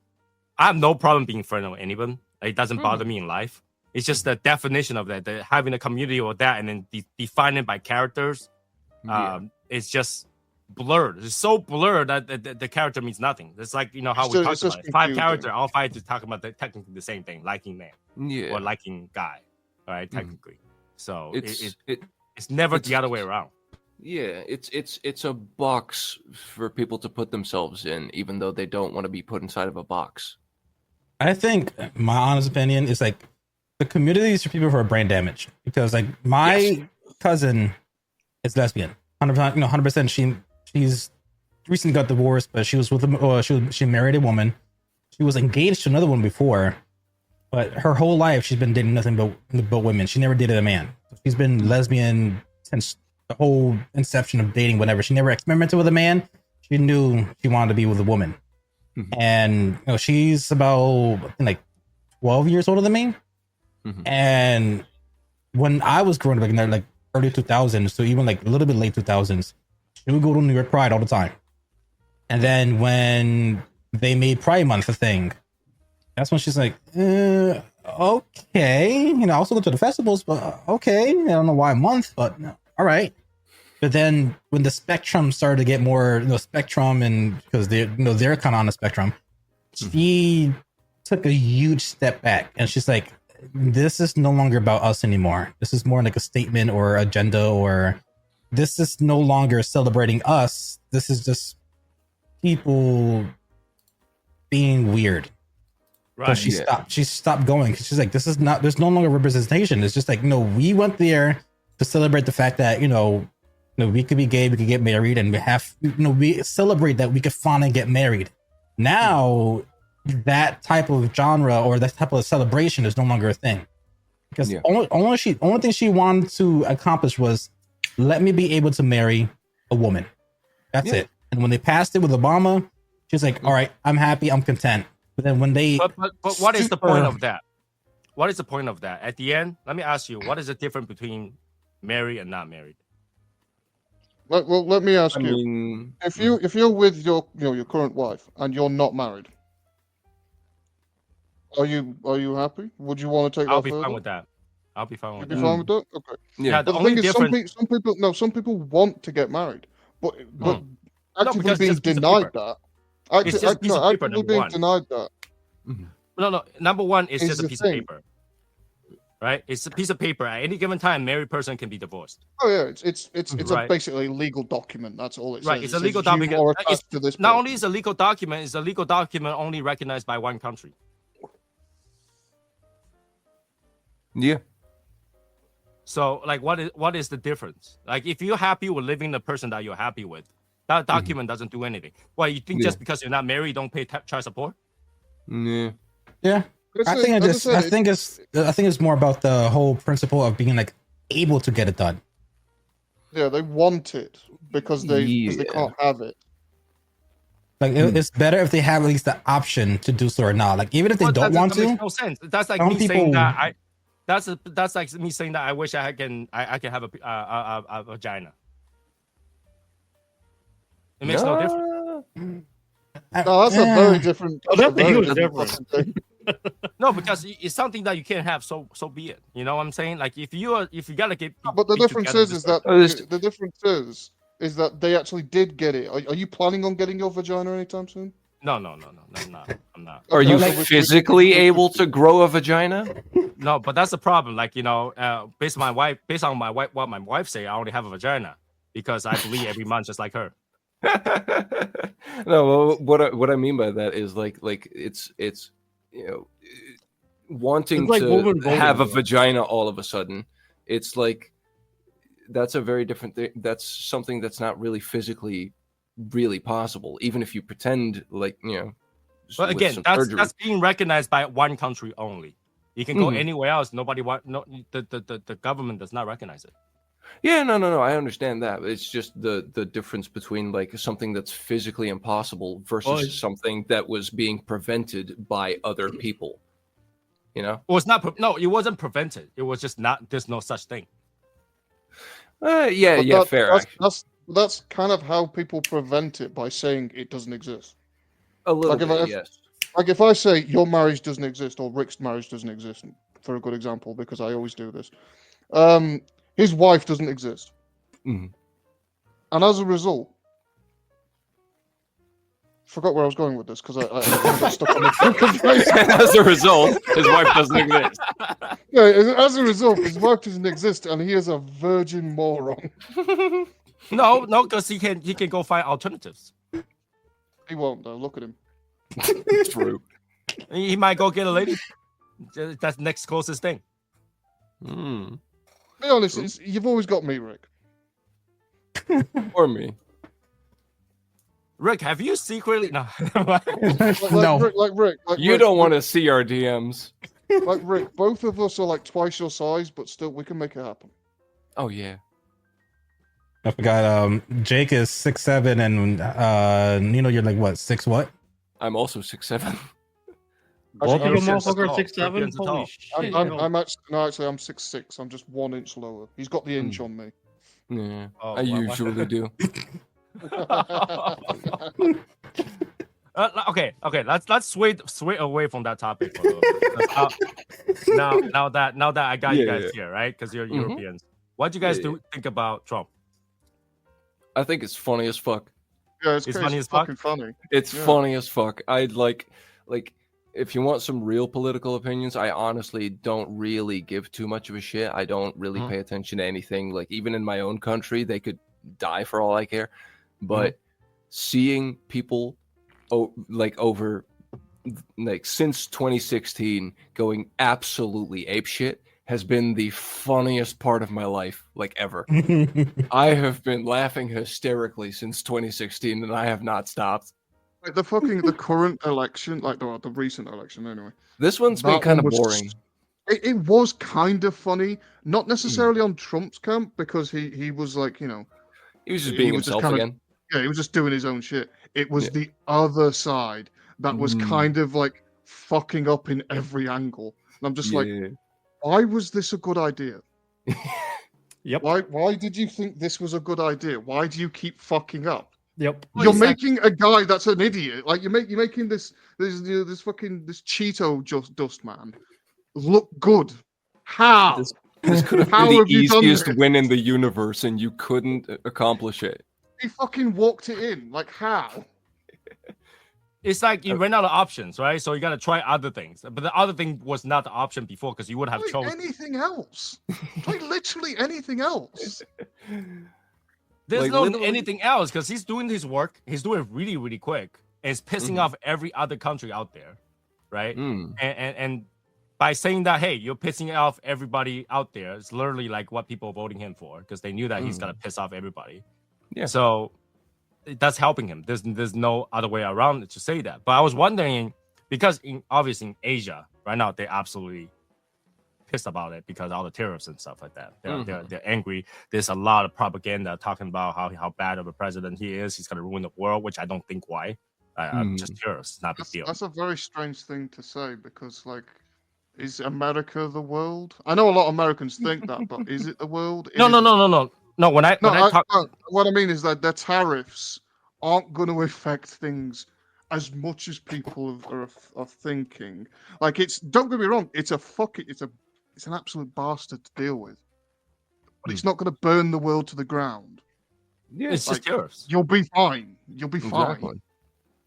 I have no problem being friendly with anyone. Like, it doesn't bother me in life. It's just the definition of that, having a community or that, and then define it by characters. It's just blurred. It's so blurred that the character means nothing. It's like how we talked about it. 5 characters, all 5 just talking about technically the same thing, liking man or liking guy, right? Technically, so it's never the other way around. Yeah, it's a box for people to put themselves in, even though they don't want to be put inside of a box. I think my honest opinion is like the community is for people who are brain damaged, because like my cousin is lesbian, 100%. 100%. She's recently got divorced, but she was with she married a woman. She was engaged to another one before, but her whole life she's been dating nothing but women. She never dated a man. She's been lesbian since the whole inception of dating. Whatever. She never experimented with a man. She knew she wanted to be with a woman. And she's about I think like 12 years older than me. And when I was growing up, in like early 2000s, so even like a little bit late 2000s, she would go to New York Pride all the time. And then when they made Pride Month a thing, that's when she's like, okay. I also go to the festivals, but okay. I don't know why a month, but all right. But then when the spectrum started to get more, spectrum, and because they're kind of on the spectrum, she took a huge step back, and she's like, this is no longer about us anymore. This is more like a statement or agenda, or this is no longer celebrating us. This is just people being weird. Right. So she stopped going, because she's like, there's no longer representation. It's just like, we went there to celebrate the fact that, we could be gay, we could get married, and we celebrate that we could finally get married. Now, that type of genre or that type of celebration is no longer a thing, because only thing she wanted to accomplish was, let me be able to marry a woman. That's it. And when they passed it with Obama, she's like, all right, I'm happy, I'm content. But then when they but what is the point of that? What is the point of that? At the end, let me ask you, what is the difference between married and not married? Well, let me ask you: if you're with your current wife and you're not married, are you happy? Would you want to take that further? Fine with that. I'll be fine with that. You'd be fine with that? Okay. Yeah. But the thing is, some people want to get married, but actively being denied that. Actively being denied that. No. Number one, it's just a piece of paper. Right? It's a piece of paper. At any given time, a married person can be divorced. Oh yeah, it's a basically legal document. That's all it says. Right, it's a legal document. Not only is a legal document, it's a legal document only recognized by one country. Yeah. So, like, what is the difference? Like, if you're happy with living the person that you're happy with, that document doesn't do anything. Well, you think just because you're not married, you don't pay child support? Yeah. Yeah. I think it's more about the whole principle of being like able to get it done. Yeah, they want it because they can't have it. Like it's better if they have at least the option to do so or not. Like even if they don't want to, that makes no sense. That's like me saying that that's like me saying that I wish I can have a vagina. It makes no difference. No, that's a very different. Oh, that's a huge difference. No, because it's something that you can't have. So be it. You know what I'm saying? Like if you gotta get. But the difference is that the difference is that they actually did get it. Are you planning on getting your vagina anytime soon? No, I'm not. Are you physically able to grow a vagina? No, but that's the problem. Like based on what my wife say, I only have a vagina because I bleed every month just like her. No, what I mean by that is like it's wanting to have a vagina all of a sudden. It's like that's a very different thing. That's something that's not really physically really possible, even if you pretend like But again, that's being recognized by one country only. You can go anywhere else. The government does not recognize it. Yeah, no. I understand that. It's just the difference between like something that's physically impossible versus something that was being prevented by other people. Well, it's not. No, it wasn't prevented. It was just not. There's no such thing. Fair. That's kind of how people prevent it, by saying it doesn't exist. A little bit, yes. Like if I say your marriage doesn't exist or Rick's marriage doesn't exist, for a good example, because I always do this. His wife doesn't exist. Mm-hmm. And as a result, forgot where I was going with this because I got stuck on the As a result, his wife doesn't exist. Yeah, as a result, his wife doesn't exist, and he is a virgin moron. No, because he can go find alternatives. He won't though. Look at him. True. He might go get a lady. That's the next closest thing. Be honest, you've always got me, Rick. Or me. Rick, have you secretly no? No. Rick, you don't want to see our DMs. Like Rick, both of us are like twice your size, but still we can make it happen. Oh yeah. I forgot. Jake is 6'7", and you're like what, 6 what? I'm also 6'7". Both of you motherfuckers tall. 6'7". Holy shit! I'm actually I'm 6'6". I'm just 1 inch lower. He's got the inch on me. Yeah, I usually do. Okay. Let's sway away from that topic for a little bit. Now that I got you guys here, right? Because you're Europeans. What do you guys think about Trump? I think it's funny as fuck. Yeah, it's funny as fuck. Funny. It's funny as fuck. I'd like if you want some real political opinions, I honestly don't really give too much of a shit. I don't really pay attention to anything. Like even in my own country, they could die for all I care. But seeing people over since 2016 going absolutely apeshit has been the funniest part of my life, ever. I have been laughing hysterically since 2016, and I have not stopped. Like the current election, the recent election, anyway. This one's been kind of boring. It was kind of funny, not necessarily on Trump's camp, because he was he was just being himself again. Yeah, he was just doing his own shit. It was the other side that was kind of fucking up in every angle. And I'm just why was this a good idea? Yep. Why did you think this was a good idea? Why do you keep fucking up? Yep. You're making a guy that's an idiot. You're making this Cheeto dust man look good. How? This could have been the easiest win in the universe, and you couldn't accomplish it. He fucking walked it in. How? It's like you ran out of options, right? So you got to try other things. But the other thing was not the option before because you would have chosen anything else. Literally anything else. There's no anything else because he's doing his work. He's doing it really, really quick. And it's pissing off every other country out there, right? And by saying that, hey, you're pissing off everybody out there, it's literally like what people are voting him for because they knew that he's going to piss off everybody. Yeah. So that's helping him. There's no other way around to say that. But I was wondering, because obviously in Asia, right now they're absolutely pissed about it because all the tariffs and stuff like that. They're angry. There's a lot of propaganda talking about how bad of a president he is. He's gonna ruin the world, which I don't think why. Just tariffs, not a big deal. That's a very strange thing to say because, like, is America the world? I know a lot of Americans think that, but is it the world? No. When I talk, what I mean is that the tariffs aren't going to affect things as much as people are thinking. Like, don't get me wrong, it's an absolute bastard to deal with, but it's not going to burn the world to the ground. Yeah, it's just tariffs. You'll be fine. You'll be fine.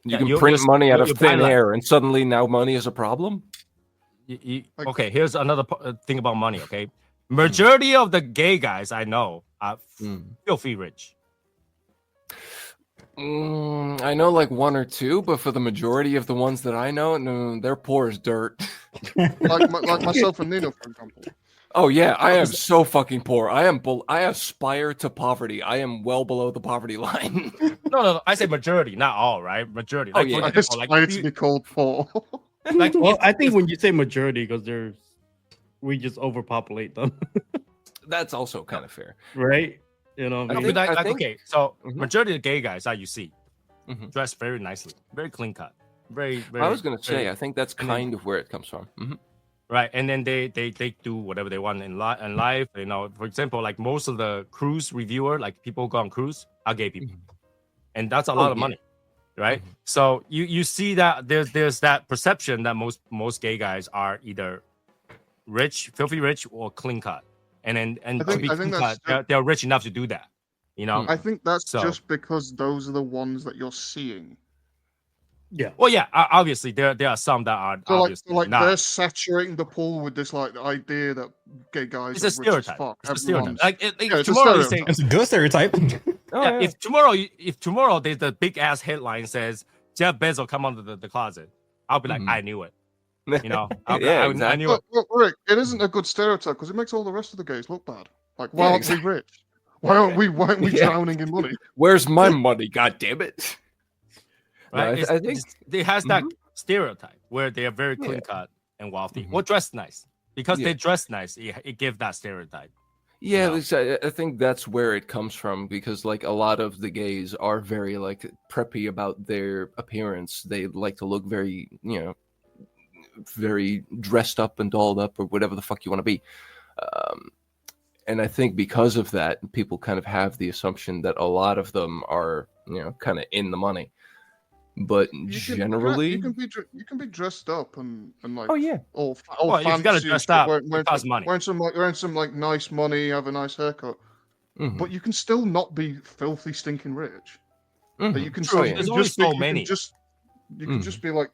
You can print money out of thin air, and suddenly now money is a problem. Okay, here's another thing about money. Okay, majority of the gay guys I know are filthy rich. I know like one or two, but for the majority of the ones that I know, no, they're poor as dirt. like myself and Nino, for example. Oh yeah, I am so fucking poor. I aspire to poverty. I am well below the poverty line. No. I say majority, not all, right? Majority. Like, I aspire to be called poor. Well, I think when you say majority, because we just overpopulate them. That's also kind of fair, right? You know, I think, okay. So majority of the gay guys that you see dress very nicely, very clean cut, very. I was gonna say, I think that's kind of where it comes from. Right, and then they do whatever they want in life. You know, for example, like most of the cruise reviewer, like people who go on cruise, are gay people, and that's a lot of money, right? So you see that there's that perception that most gay guys are either rich, filthy rich, or clean cut, and to be clean cut, they're rich enough to do that. You know, I think that's just because those are the ones that you're seeing. Yeah. Well, yeah. Obviously, there are some that are obviously not. They're saturating the pool with this like idea that gay guys. It's a stereotype. It's a stereotype. Like tomorrow, it's a good stereotype. If tomorrow there's the big ass headline says Jeff Bezos come out of the closet, I'll be like, I knew it. You know, I knew it. Look, Rick, it isn't a good stereotype because it makes all the rest of the gays look bad. Like, why aren't we rich? Why aren't we drowning in money? Where's my money? God damn it! Right? I think it has that stereotype where they are very clean cut and wealthy, or dressed nice. Because they dress nice, it gives that stereotype. Yeah, you know? I think that's where it comes from because like a lot of the gays are very like preppy about their appearance. They like to look very, very dressed up and dolled up or whatever the fuck you want to be. And I think because of that, people kind of have the assumption that a lot of them are, kind of in the money. But generally, you can be dressed up and like all fancy. You gotta dress up. Wearing some like nice money, have a nice haircut. But you can still not be filthy, stinking rich. But you can There's only so many. You can just be like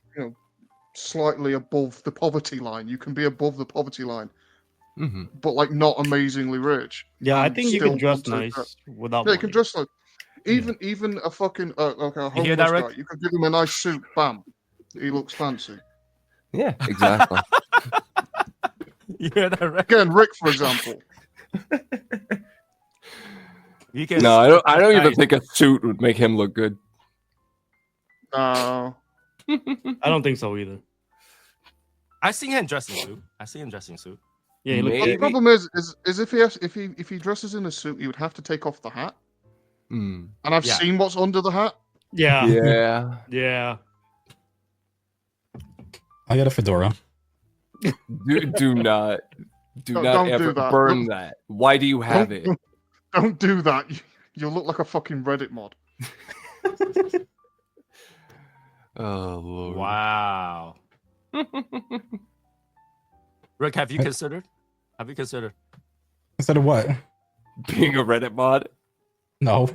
slightly above the poverty line. You can be above the poverty line, but like not amazingly rich. Yeah, I think you can dress nice without. Yeah, you can dress like. Even a fucking a homeless guy, you could give him a nice suit, bam, he looks fancy. Yeah, exactly. You hear that, Rick? Again, Rick, for example. No, I don't even think a suit would make him look good. No, I don't think so either. I see him dressing suit. Yeah, the problem is if he dresses in a suit, he would have to take off the hat. And I've seen what's under the hat. Yeah. I got a fedora. Do not ever burn that. Why do you have it? Don't do that. You'll look like a fucking Reddit mod. Oh Lord! Wow. Rick, have you considered? Consider what? Being a Reddit mod? No.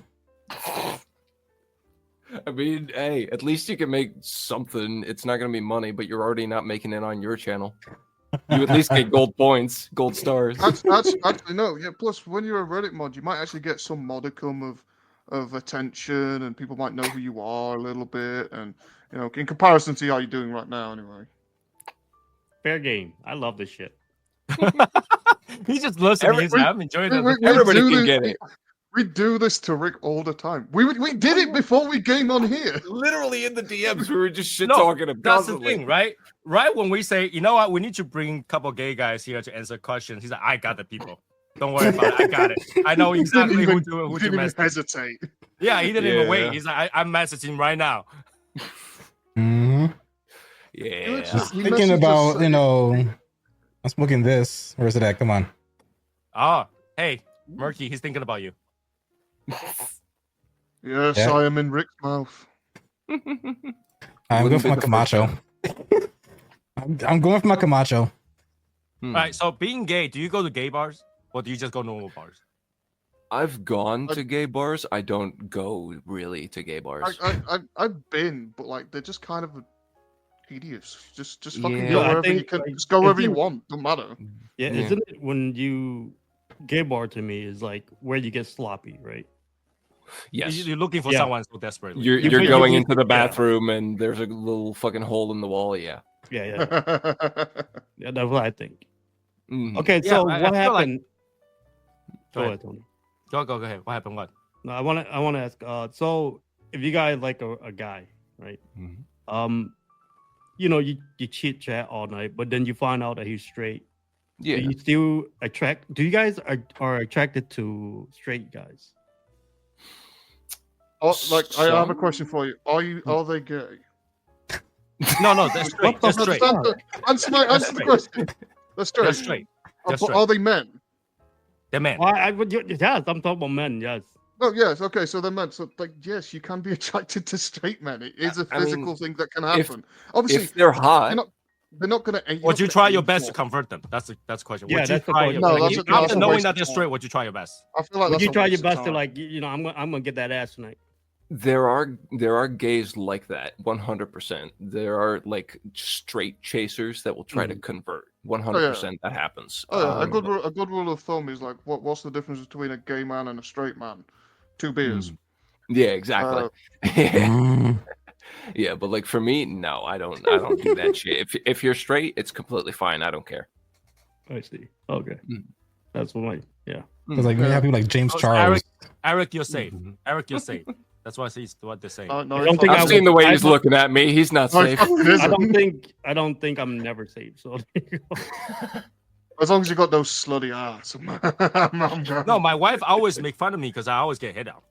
I mean, hey, at least you can make something. It's not going to be money, but you're already not making it on your channel. You at least get gold points, gold stars. Actually, no. Yeah. Plus, when you're a Reddit mod, you might actually get some modicum of attention, and people might know who you are a little bit, and in comparison to how you're doing right now, anyway. Fair game. I love this shit. He just listening. I'm enjoying it. Everybody can get it. We do this to Rick all the time. We did it before we came on here. Literally in the DMs, we were just shit No, talking him that's the constantly. thing, right? Right when we say, you know what, we need to bring a couple gay guys here to answer questions. He's like, I got the people. Don't worry about it. I got it. I know exactly who to didn't even message. hesitate. Yeah, he didn't even wait. Yeah. He's like, I'm messaging right now. Mm-hmm. Yeah. Just- he Thinking messaged about, us- you know, I'm smoking this. Where's it at? Come on. Oh, hey, Murky, he's thinking about you. Yes, Yeah. I am in Rick's mouth. I'm going Wouldn't for be my the first Camacho. I'm going for my Camacho. All right, so being gay, do you go to gay bars or do you just go normal bars? I've gone to gay bars. I don't go really to gay bars. I've been, but like they're just kind of tedious. Just fucking Yeah. go Yeah, I wherever you think, can. like, Just go wherever you isn't- want. Don't matter. Yeah, Yeah. isn't it when you gay bar to me is like where you get sloppy, right? Yes. You're looking for Yeah. someone so desperately. You're You- going you- into the yeah. bathroom and there's a little fucking hole in the wall. Yeah. Yeah, yeah, that's what I think. Mhm. Okay, Yeah, so I what feel like- happened? Go Go ahead. ahead, Tony. Go ahead. What happened? What? No, I want to ask. So if you guys like a guy, right? Mhm. You know, you chit chat all night, but then you find out that he's straight. Yeah. Do you still attract? Do you guys are attracted to straight guys? Oh, like I have a Some- question for you. Are they gay? No, they're straight. They're straight. Answer the straight. question. That's They're straight. straight. But They're straight. are they men? They're men. Well, I would. Yes, I'm talking about men. Yes. Oh yes, okay, so they're men. So like yes, you can be attracted to straight men. It is a I mean, physical thing that can if- happen. Obviously, If they're hot, they're not gonna. Would you try your best to convert them? That's the question. Yeah, Would you that's the try question. your, No, like, that's if- a after knowing waste that of they're time. straight, would you try your best? I feel like Would that's you a try your waste of best to time. like you know I'm gonna get that ass tonight? there are gays like that. 100%. There are like straight chasers that will try to convert. 100% that happens. Oh, yeah, Um, a good rule of thumb is like, what's the difference between a gay man and a straight man? 2 beers. Yeah, exactly. Yeah, but like for me, no, I don't do that shit. If you're straight, it's completely fine. I don't care. I see. Okay, Mm. that's what I. Yeah. It's like we have people like James Oh, Charles. Eric, you're safe. Mhm. Eric, you're safe. That's what they're saying. No, I don't think I've I seen would- the way I he's don't- looking at me. He's not No, he safe. fucking isn't. I don't think I'm never safe. So As long as you got those slutty ass. I'm good. No, my wife always make fun of me because I always get hit on.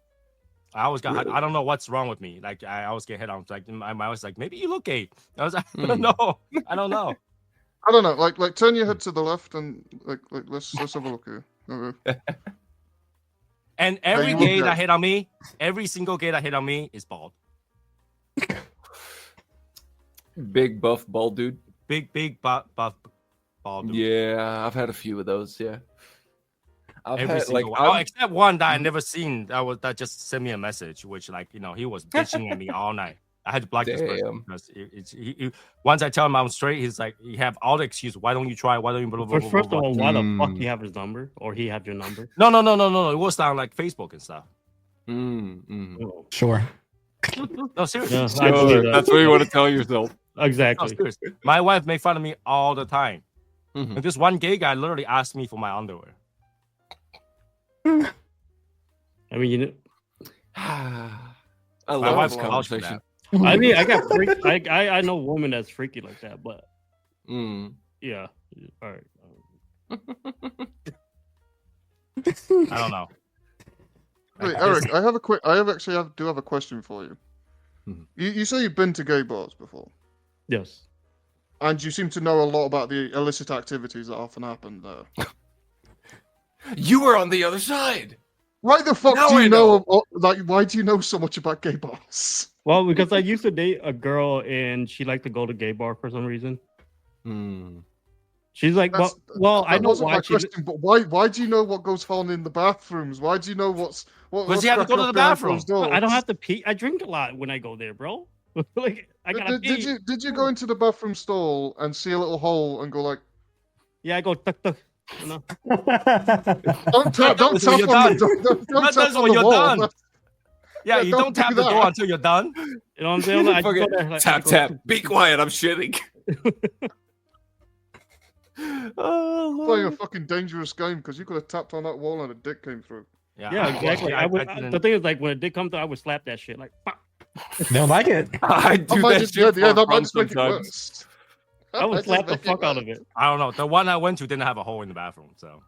I always got. Really? I don't know what's wrong with me. Like I always get hit on. Like my wife's like, maybe you look gay. I was like, I don't know. I don't know. I don't know. Like turn your head to the left and like let's have a look here. Okay. And every you gay look that good. hit on me, every single gay that hit on me is bald. Big buff bald dude. Big buff bald. dude. Yeah, I've had a few of those. Yeah, I've Every had single like one. Oh, I'm- except one that I never seen. That just sent me a message, which like he was bitching at me all night. I had to block this person Damn. because once I tell him I'm straight, he's like, you have all the excuse. Why don't you try? Why don't you blah blah blah? first blah, of blah. all, why the fuck Mm. you have his number or he have your number? No. It was on like Facebook and stuff. Oh. Sure. No, seriously. Yeah, I Sure, believe that. that's what you want to tell yourself. No, Exactly. seriously. My wife made fun of me all the time. Mhm. And this one gay guy literally asked me for my underwear. I mean, you know, I My love wife this will vouch for conversation. that. I mean, I got freak. I know women that's freaky like that, but Mm. yeah. All right. I don't know. Wait, Like, Eric, I do have a question for you. Mhm. You say you've been to gay bars before, Yes. and you seem to know a lot about the illicit activities that often happen there. You were on the other side. Why the fuck Now do I you know. why do you know so much about gay bars? Well, because I used to date a girl and she liked to go to gay bar for some reason. Mm. She's like, That's- well, I That know wasn't why my she. question, but why do you know what goes on in the bathrooms? Why do you know what's you have to go to the bathroom. I don't have to pee. I drink a lot when I go there, bro. Like I gotta pee. Did you go into the bathroom stall and see a little hole and go like, Yeah, I go tuck tuck. You know? don't tap When you're done. don't That tap does on when the you're wall. done. That's- Yeah, Yeah, you don't don't tap do the door that. until you're done. You know what I'm saying? Like, I just go Fucking there, like, I tap go, tap. Be quiet. I'm shitting. Oh, Playing a Lord. fucking dangerous game because you could have tapped on that wall and a dick came through. Yeah, exactly. didn't- The thing is, like, when it did come to, I would slap that shit. Like, pop. They don't like it. I do that shit for that might fun just make it sometimes. worse. I would slap the fuck out of it. I don't know. The one I went to didn't have a hole in the bathroom, so.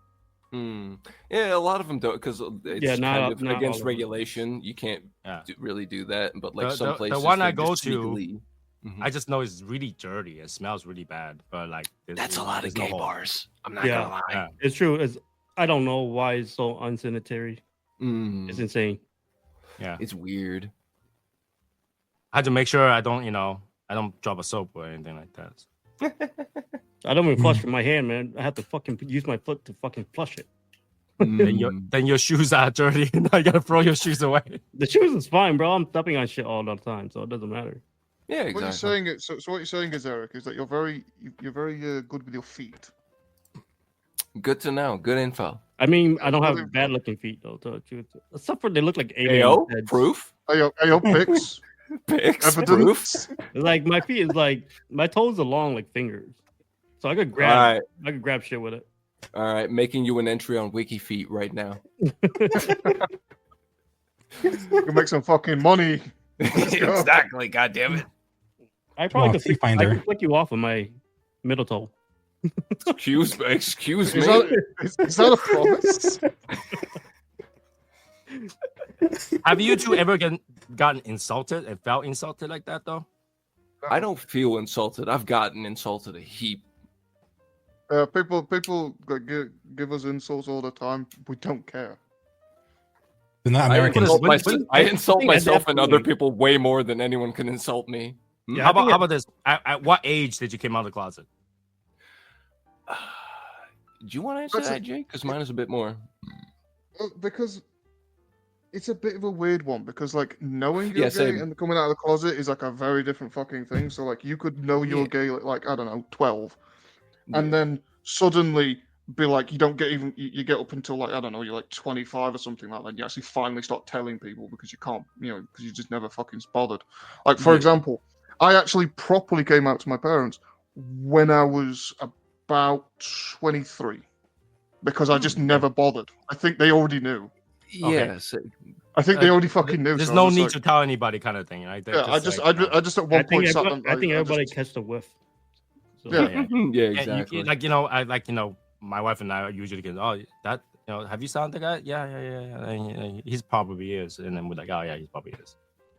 Yeah, a lot of them don't because it's not kind of all of against them. regulation. You can't really do that. But like some places, the one I they go just to, sneakily- I just know it's really dirty. It smells really bad. But like, That's a lot of there's no gay hole. bars. I'm not Yeah. gonna lie. Yeah. It's true. I don't know why it's so unsanitary. It's insane. Yeah, It's weird. I had to make sure I don't drop a soap or anything like that. I don't even flush with my hand, man. I have to fucking use my foot to fucking flush it. Then your shoes are dirty, and I gotta throw your shoes away. The shoes is fine, bro. I'm stepping on shit all the time, so it doesn't matter. Yeah, What you're exactly. saying is, so what you're saying is, Eric, is that you're very good with your feet. Good to know. Good info. I mean, I don't Really- have bad looking feet though. Except for they look like aliens. Ayo, heads. proof. Ayo, pics, Pics, proof. evidence. Like my feet is like my toes are long like fingers, so I could All grab. right, I could grab shit with it. all right. Making you an entry on WikiFeet right now. You can make some fucking money. go. Exactly. God damn it. I probably Oh, could Feet I Finder. could flick you off with my middle toe. Excuse me. Is that a promise? Have you two ever gotten insulted and felt insulted like that though? I don't feel insulted. I've gotten insulted a heap. People like, give us insults all the time. We don't care. They're not I Americans. insult, When- I insult think at myself that and other point- people way more than anyone can insult me. Yeah, How I think about this? At what age did you come out of the closet? Do you want to answer That's that, Jake? Because mine is a bit more. Because it's a bit of a weird one. Because like knowing you're Yeah, gay same. and coming out of the closet is like a very different fucking thing. So like you could know you're gay at like I don't know 12, and then suddenly be like you don't get even you get up until like I don't know you're like 25 or something like that. You actually finally start telling people because you can't because you just never fucking bothered. Like for Yeah. example, I actually properly came out to my parents when I was about 23 because I just never bothered. I think they already knew. Yes. I think they already fucking knew. There's so I no was need like- to tell anybody, kind of thing, right? They're Yeah, I just at I one think point sat everybody, them. I think everybody just- catched a whiff. So, Yeah, yeah. Yeah, And exactly. my wife and I usually get, have you sound the guy? Yeah. And he's probably is, and then we're like, oh yeah, he probably is.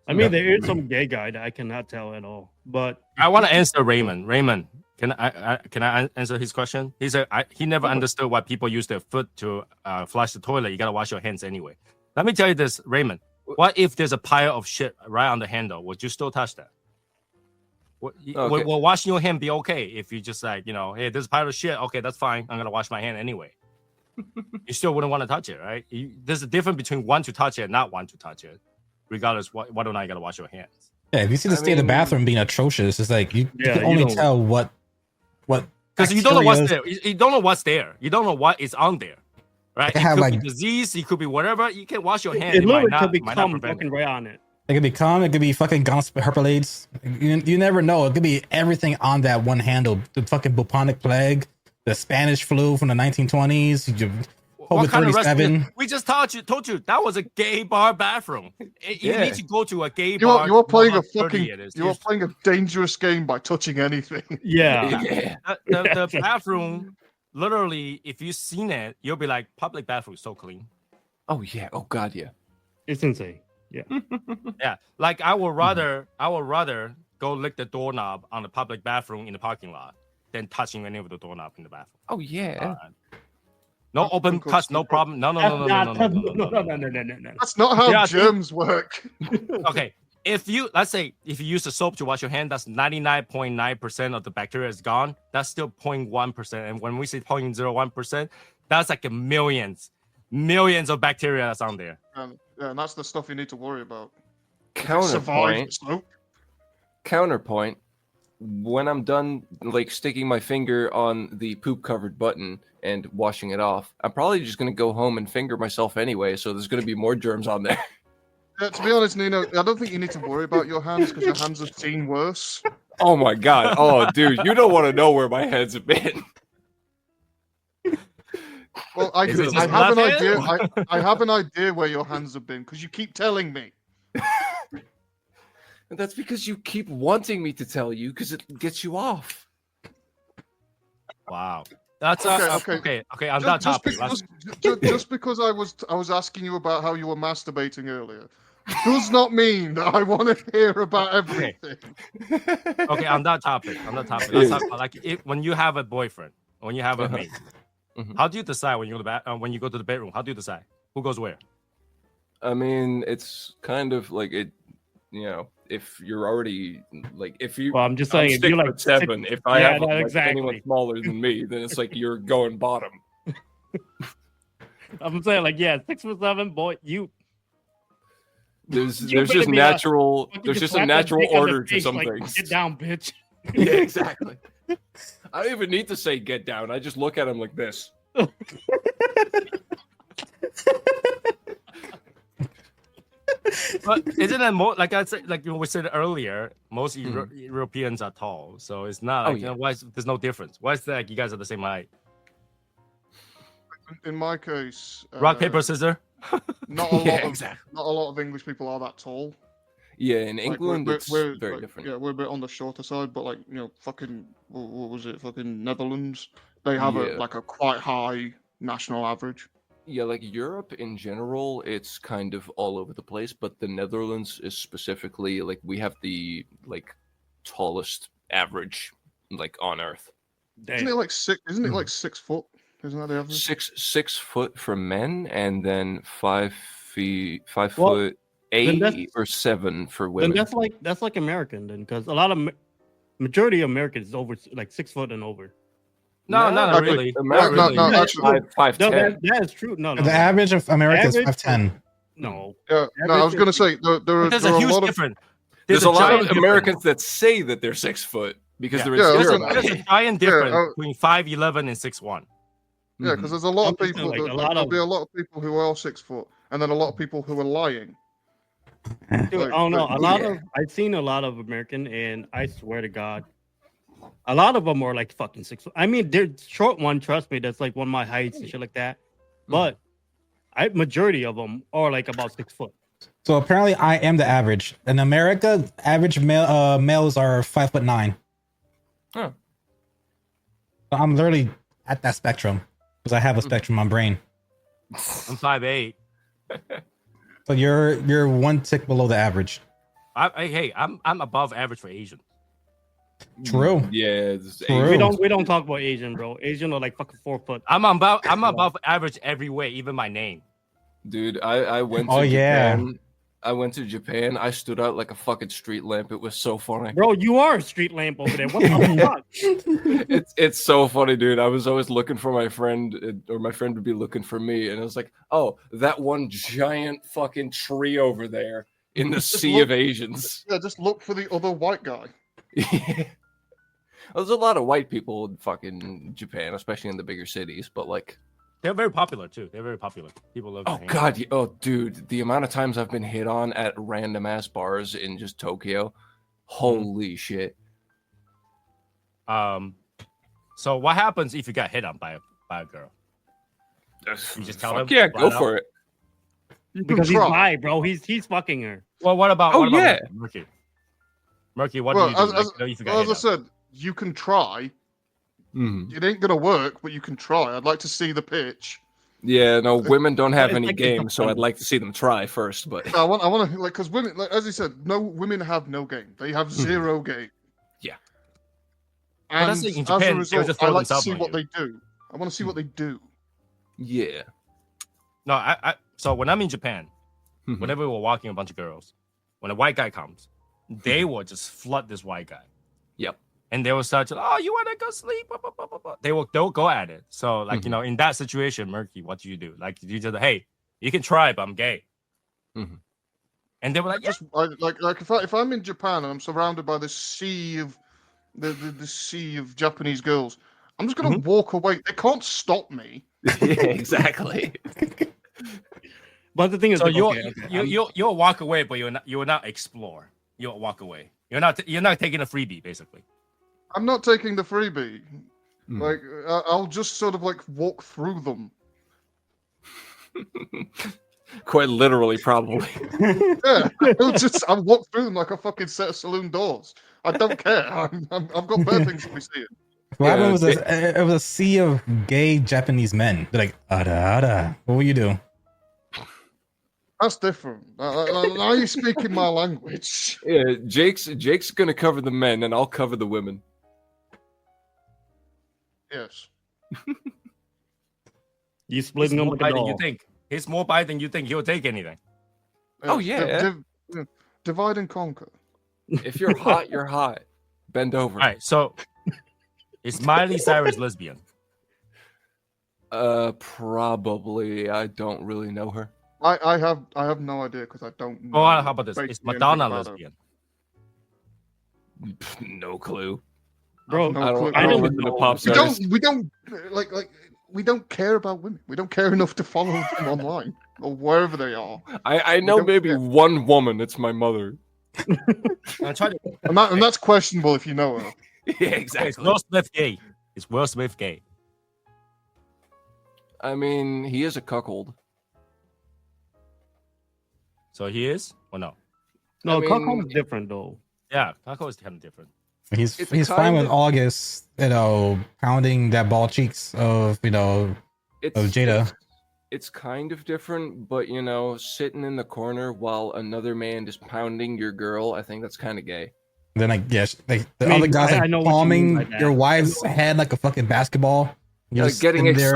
I mean, there is some gay guy that I cannot tell at all. But I want to answer Raymond. Raymond, can I answer his question? He said he never understood why people use their foot to flush the toilet. You gotta wash your hands anyway. Let me tell you this, Raymond. What if there's a pile of shit right on the handle? Would you still touch that? Okay. Will washing your hand be okay if you just like, hey, there's a pile of shit. Okay, that's fine. I'm gonna wash my hand anyway. You still wouldn't want to touch it, right? There's a difference between want to touch it and not want to touch it, regardless whether or not you gotta wash your hands. Yeah, if you see the state of the bathroom being atrocious, it's like you can you only don't- tell what Because you don't know what's bacterias- there. You don't know what's there. You don't know what is on there, right? They It have, could like- be disease. It could be whatever. You can wash your hands. it It might literally not, could might not become prevent fucking it. right on it. It could be cum, it could be fucking herpes. You never know. It could be everything on that one handle. The fucking bubonic plague, the Spanish flu from the 1920s, What kind of COVID-37. recipe? We just told you that was a gay bar bathroom. You Yeah. need to go to a gay You bar. are, you are to playing know a how dirty fucking. it is. You are playing a dangerous game by touching anything. Yeah. Yeah. The bathroom. Literally, if you've seen it, you'll be like, public bathroom is so clean. Oh yeah. Oh god, yeah. It's insane. Yeah. Yeah, like I would rather go lick the doorknob on the public bathroom in the parking lot than touching any of the doorknob in the bathroom. Oh yeah. No open cuts, no problem. No. That's not how Yeah, germs work. Okay, if you use the soap to wash your hand, that's 99.9% of the bacteria is gone. That's still 0.1%, and when we say 0.01%, that's like millions of bacteria that's on there. And that's the stuff you need to worry about. Counterpoint. Survive. Counterpoint. When I'm done, like sticking my finger on the poop covered button and washing it off, I'm probably just gonna go home and finger myself anyway. So there's gonna be more germs on there. Yeah, to be honest, Nino, I don't think you need to worry about your hands because your hands have seen worse. Oh my god. Oh dude, you don't want to know where my hands have been. Well, I Is it just have an left idea. hand? I have an idea where your hands have been because you keep telling me. And that's because you keep wanting me to tell you because it gets you off. Wow. That's Okay. okay. On that topic, just because I was asking you about how you were masturbating earlier, does not mean that I want to hear about everything. okay. On that topic, let's talk about like when you have a boyfriend, when you have a mate. How do you decide when you go to when you go to the bedroom? How do you decide who goes where? I mean, it's kind of like it. You know, if you're already like, if you, Well, I'm just saying, if you're like 6'7", if I Yeah, have no, like, exactly. anyone smaller than me, then it's like you're going bottom. I'm saying, like, yeah, 6'7", boy, you There's better just be natural. fucking There's just a slap that natural dick on the order to face, some like, things. Get down, bitch. Yeah, exactly. I don't even need to say get down. I just look at him like this. But isn't it more like I said, like we said earlier, most Europeans are tall, so it's not like why there's no difference. Why is that like you guys are the same height? In my case, Rock paper scissors. Not a lot of English people are that tall. Yeah, in Like, England, it's we're very like, different. Yeah, we're a bit on the shorter side, but like fucking what was it? Fucking Netherlands. They have a quite high national average. Yeah, like Europe in general, it's kind of all over the place, but the Netherlands is specifically like we have the like tallest average like on Earth. Isn't it like 6? Isn't it like 6 foot? Isn't that the average? 6 foot for men, and then 5 Well, foot then 8 or 7 for women. Then that's like American then, because a lot of majority of Americans is over like 6 foot and over. No, not actually, really. America, Not really. actually, 5'10". That is true. No, The average of America is Average- 5'10". no. Yeah, no, I was gonna say There's a huge difference. There's a lot of giant Americans that say that they're 6 foot because they're in Yeah, steroids. There's a giant difference Yeah, between 5'11" and 6'1". Yeah, because there's a lot of I'm just people. saying, like, There'll be a lot of people who are 6 foot, and then a lot of people who are lying. Dude, Like, I don't know. yeah. I've seen a lot of American, and I swear to God, a lot of them are like fucking 6 foot. I mean, they're short one. Trust me, that's like one of my heights and shit like that. But majority of them are like about 6 foot. So apparently, I am the average. In America, average males are 5'9". Huh. So I'm literally at that spectrum because I have a spectrum on brain. I'm 5'8". So you're one tick below the average. I'm above average for Asian. True. Yeah, True. We don't talk about Asian, bro. Asian are like fucking 4 foot. I'm above average every way, even my name. dude, I went to Oh, yeah. Japan. I went to Japan. I stood out like a fucking street lamp. It was so funny. Bro, you are a street lamp over there. What the fuck? It's so funny, dude. I was always looking for my friend, or my friend would be looking for me, and I was like, "Oh, that one giant fucking tree over there in the sea of Asians." Yeah, just look for the other white guy. There's a lot of white people in fucking Japan, especially in the bigger cities, but like, They're very popular too. They're very popular. People love. to oh hang god, out. oh dude, the amount of times I've been hit on at random ass bars in just Tokyo, holy shit. So what happens if you got hit on by a girl? You just tell Fuck them. yeah, go flat for out? it. Because he's try. bi, bro. He's fucking her. Well, what about Oh, yeah. Murky? Murky, what Well, do you do? Like, if you got as hit I on? said, you can try. Mhm. It ain't gonna work, but you can try. I'd like to see the pitch. Yeah, no, women don't have It's any like the game, so I'd competitive. like to see them try first. But I want to like because women, like as he said, no women have no game. They have zero game. Yeah. Well, And that's like in as Japan, a they would result, just I throw like to themselves see on what you. they do. I want to see what they do. yeah, No, I so when I'm in Japan, Mhm. whenever we're walking a bunch of girls, when a white guy comes, they will just flood this white guy. Yep. And they will start to, oh, you want to go sleep? Blah, blah, blah, blah, blah. They'll go at it. So like, you know, in that situation, Murky, what do you do? Like you just, hey, you can try, but I'm gay. Mhm. And they were like, yeah. Like if I'm in Japan and I'm surrounded by this sea of the sea of Japanese girls, I'm just gonna walk away. They can't stop me. yeah, exactly. But the thing is, So like, you'll walk away, but you will not explore. You'll walk away. You're not taking a freebie, basically. I'm not taking the freebie. Mm. Like I'll just sort of like walk through them, Quite literally, probably. Yeah, I'll walk through them like a fucking set of saloon doors. I don't care. I've got better things to be seeing. What happened was it was a sea of gay Japanese men. They're like, ada, ada. What will you do? That's different. Now you're speaking my language. Yeah, Jake's gonna cover the men, and I'll cover the women. Yes. You splitting them like a than doll. you think. He's more bi than you think. He'll take anything. Oh, yeah. Divide and conquer. If you're hot, you're hot. Bend over. All right, so is Miley Cyrus lesbian? Probably. I don't really know her. I have no idea because I don't know. Oh, how about this? Is basically Madonna anything about her. lesbian? No clue. Bro, No I clue. don't listen to pop stars. We don't we don't care about women. We don't care enough to follow them online or wherever they are. I know don't maybe care. one woman. It's my mother. I'm trying to. And that's questionable if you know her. Yeah, Is Will Smith gay? Is Will Smith gay? I mean, he is a cuckold. So he is or no? no, I mean- cuckold's different though. Yeah, Taco is kind of different. It's He's fine kind with of- August, pounding that ball cheeks of It's Jada. It's kind of different, but sitting in the corner while another man is pounding your girl, I think that's kind of gay. Then the I mean, other guys I know what you mean palming by that. your wife's head like a fucking basketball. You're Like just getting sitting there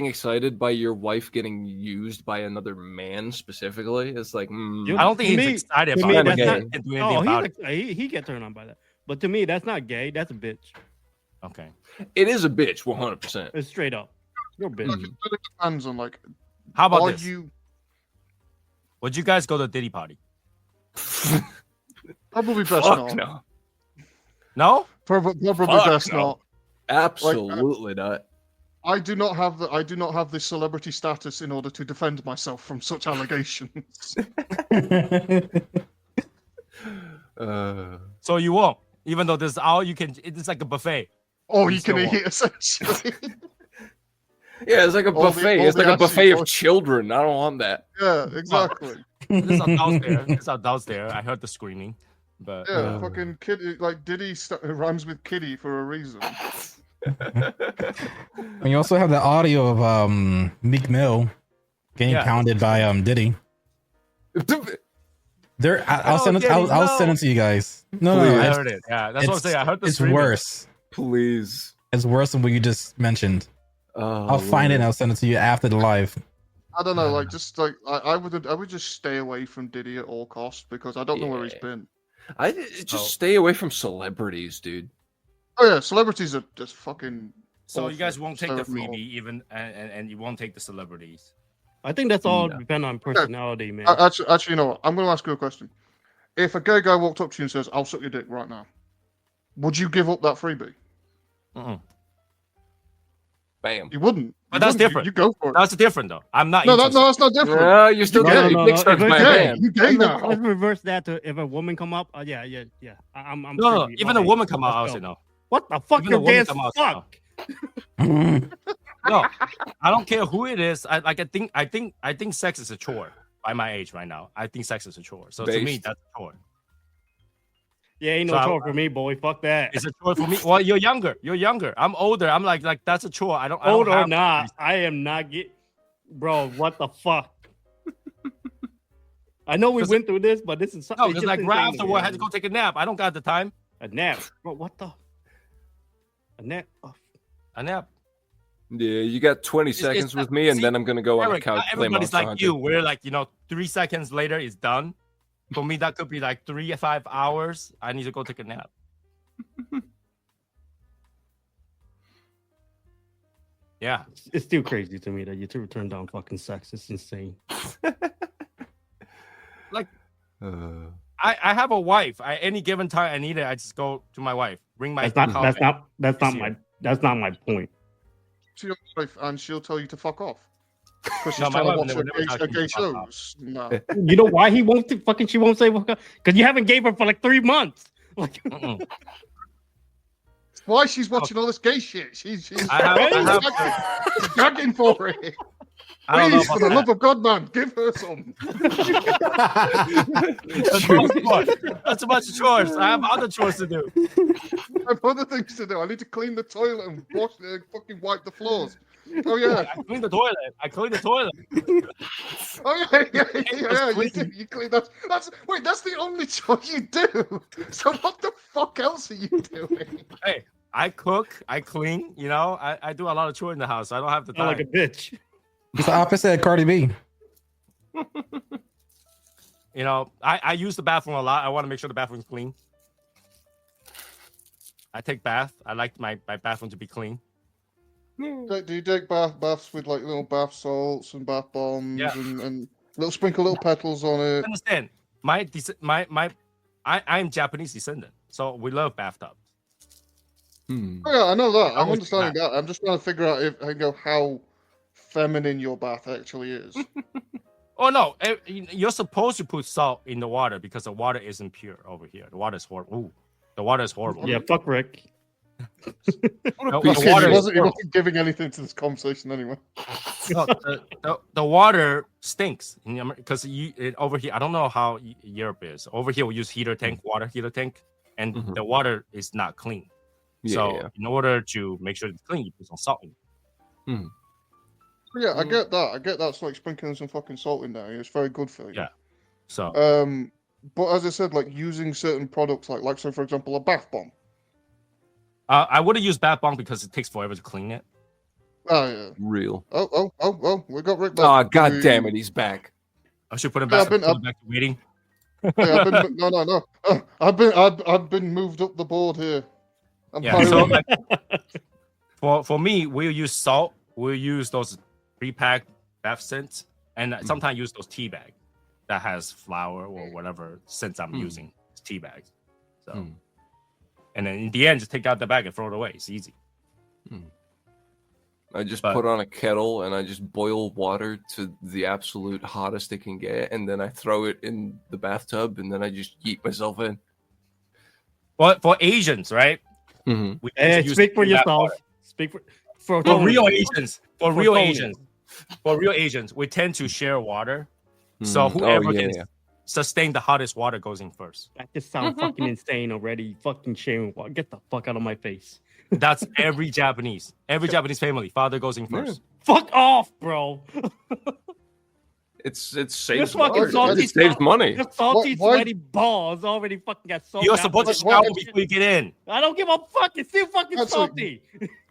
excited by your wife getting used by another man specifically. It's like You- I don't think To he's me- excited To about me, it. that's gay. not. He can't do anything Oh, about it. he get turned on by that. But to me, that's not gay. That's a bitch. Okay. it is a bitch, 100%. It's straight up. You're a bitch. Like, it depends on like How about are this? you Would you guys go to a Diddy party? probably best Fuck not. no, No? Probably Fuck best no. not. absolutely not. I do not have the celebrity status in order to defend myself from such allegations. So you won't, even though this is all you can. It's like a buffet. Or you Still can won't. eat essentially. Yeah, it's like a All the- buffet. all It's the like a actual buffet of portions. children. I don't want that. Yeah, exactly. This is downstairs. This is downstairs. I heard the screaming, but Yeah, fucking kitty. Like Diddy rhymes with kitty for a reason. And you also have the audio of Meek Mill getting Yeah. pounded by Diddy. I'll send it. Diddy, I'll no. send it to you guys. No, Please. I it's, heard it. Yeah, that's what I'm saying. I heard the it's screaming. worse. Please. It's worse than what you just mentioned. Oh, I'll find it and I'll send it to you after the live. I don't know, like just like I would just stay away from Diddy at all costs because I don't know where he's Yeah. been. I just Oh. stay away from celebrities, dude. Oh yeah, celebrities are just fucking. So you awful. guys won't take the Terrible. freebie, even, and you won't take the celebrities. I think that's all No. depend on personality, man. Actually, you know what? I'm going to ask you a question. If a gay guy walked up to you and says, "I'll suck your dick right now," would you give up that freebie? Mm-mm. Bam. You wouldn't. But You that's wouldn't. different. You go for it. That's different, though. I'm not. No, interested. that's not different. No, you're still No, gay. no, Dick no. starts If by it's a gay, man. you gay Let's now. reverse that to if a woman come up. Yeah. I'm No, free. even a Okay, woman come out, I'll let's say go. no. What the fuck? Even a You're woman gay as come out, say no. fuck. No, I don't care who it is. I think sex is a chore by my age right now. I think sex is a chore. So to me, Based. that's a chore. Yeah, ain't So no I- chore for me, boy. Fuck that. It's a chore for me. Well, you're younger. You're younger. I'm older. I'm like that's a chore. I don't. I Old don't or have- not, I am not get. Bro, what the fuck? I know we 'Cause- went through this, but this is something. No, because like right afterward, I had to go take a nap. I don't got the time. a nap. Bro, what the? A nap. Oh, A nap. Yeah, you got 20 seconds with me, and see, then I'm gonna go on the Eric, couch. not Play everybody's Monster like Hunter. you. We're like 3 seconds later, it's done. For me, that could be like 3 or 5 hours. I need to go take a nap. Yeah. it's still crazy to me that you two turn down fucking sex. It's insane. I have a wife. Any given time I need it, I just go to my wife. Bring my That's not. coffee. That's not my point. To your wife, and she'll tell you to fuck off because she's No, my trying to wife watch never tells her me gay to fuck off. shows. No, You know why he won't fucking? She won't say because you haven't gave her for like 3 months. Like, Mm-mm. why she's watching all this gay shit? She's I have begging for it. I don't know Please, for the about love of God, man, give her some. That's a bunch of chores. I have other chores to do. I have other things to do. I need to clean the toilet and fucking wipe the floors. Oh yeah. I clean the toilet. Oh yeah. You clean that. That's the only chore you do. So what the fuck else are you doing? Hey, I cook, I clean. You know, I do a lot of chores in the house. So I don't have the time. Like a bitch. It's the opposite of Cardi B. You know, I use the bathroom a lot. I want to make sure the bathroom's clean. I take bath. I like my bathroom to be clean. Do you take baths with like little bath salts and bath bombs and sprinkle little petals on it? Understand? I'm Japanese descendant, so we love bathtubs. Oh, yeah, I know that. I'm understanding that. I'm just trying to figure out how feminine your bath actually is. Oh no, you're supposed to put salt in the water because the water isn't pure over here. The water is horrible. Ooh, the water is horrible. Yeah, fuck Rick. He wasn't giving anything to this conversation anyway. No, the water stinks because over here. I don't know how Europe is. Over here, we use water heater tank, and the water is not clean. In order to make sure it's clean, you put some salt in. Yeah, I get that. It's like sprinkling some fucking salt in there. It's very good for you. Yeah. So. But as I said, like using certain products, like so, for example, a bath bomb. I wouldn't use bath bomb because it takes forever to clean it. Oh yeah. Real. Oh! We got Rick back. Oh god damn it, he's back. I should put him back. Back to waiting. No. I've been moved up the board here. So for me, we'll use salt. We'll use those pre-packed bath scents, and sometimes use those tea bags that has flour or whatever scents I'm using. It's tea bags. So. And then in the end, just take out the bag and throw it away. It's easy. I just put on a kettle and I just boil water to the absolute hottest it can get, and then I throw it in the bathtub, and then I just yeet myself in. Well, for Asians, right? We speak for yourself. Speak for real Asians. For real Asians, we tend to share water. So whoever can sustain the hottest water goes in first. That just sounds fucking insane already. Fucking sharing water. Get the fuck out of my face. That's every Japanese family. Father goes in first. Fuck off, bro. It saves water. It saves money. Your salty, sweaty balls already fucking got soaked. You're supposed to shower before you get in. I don't give a fuck. It's still fucking salty.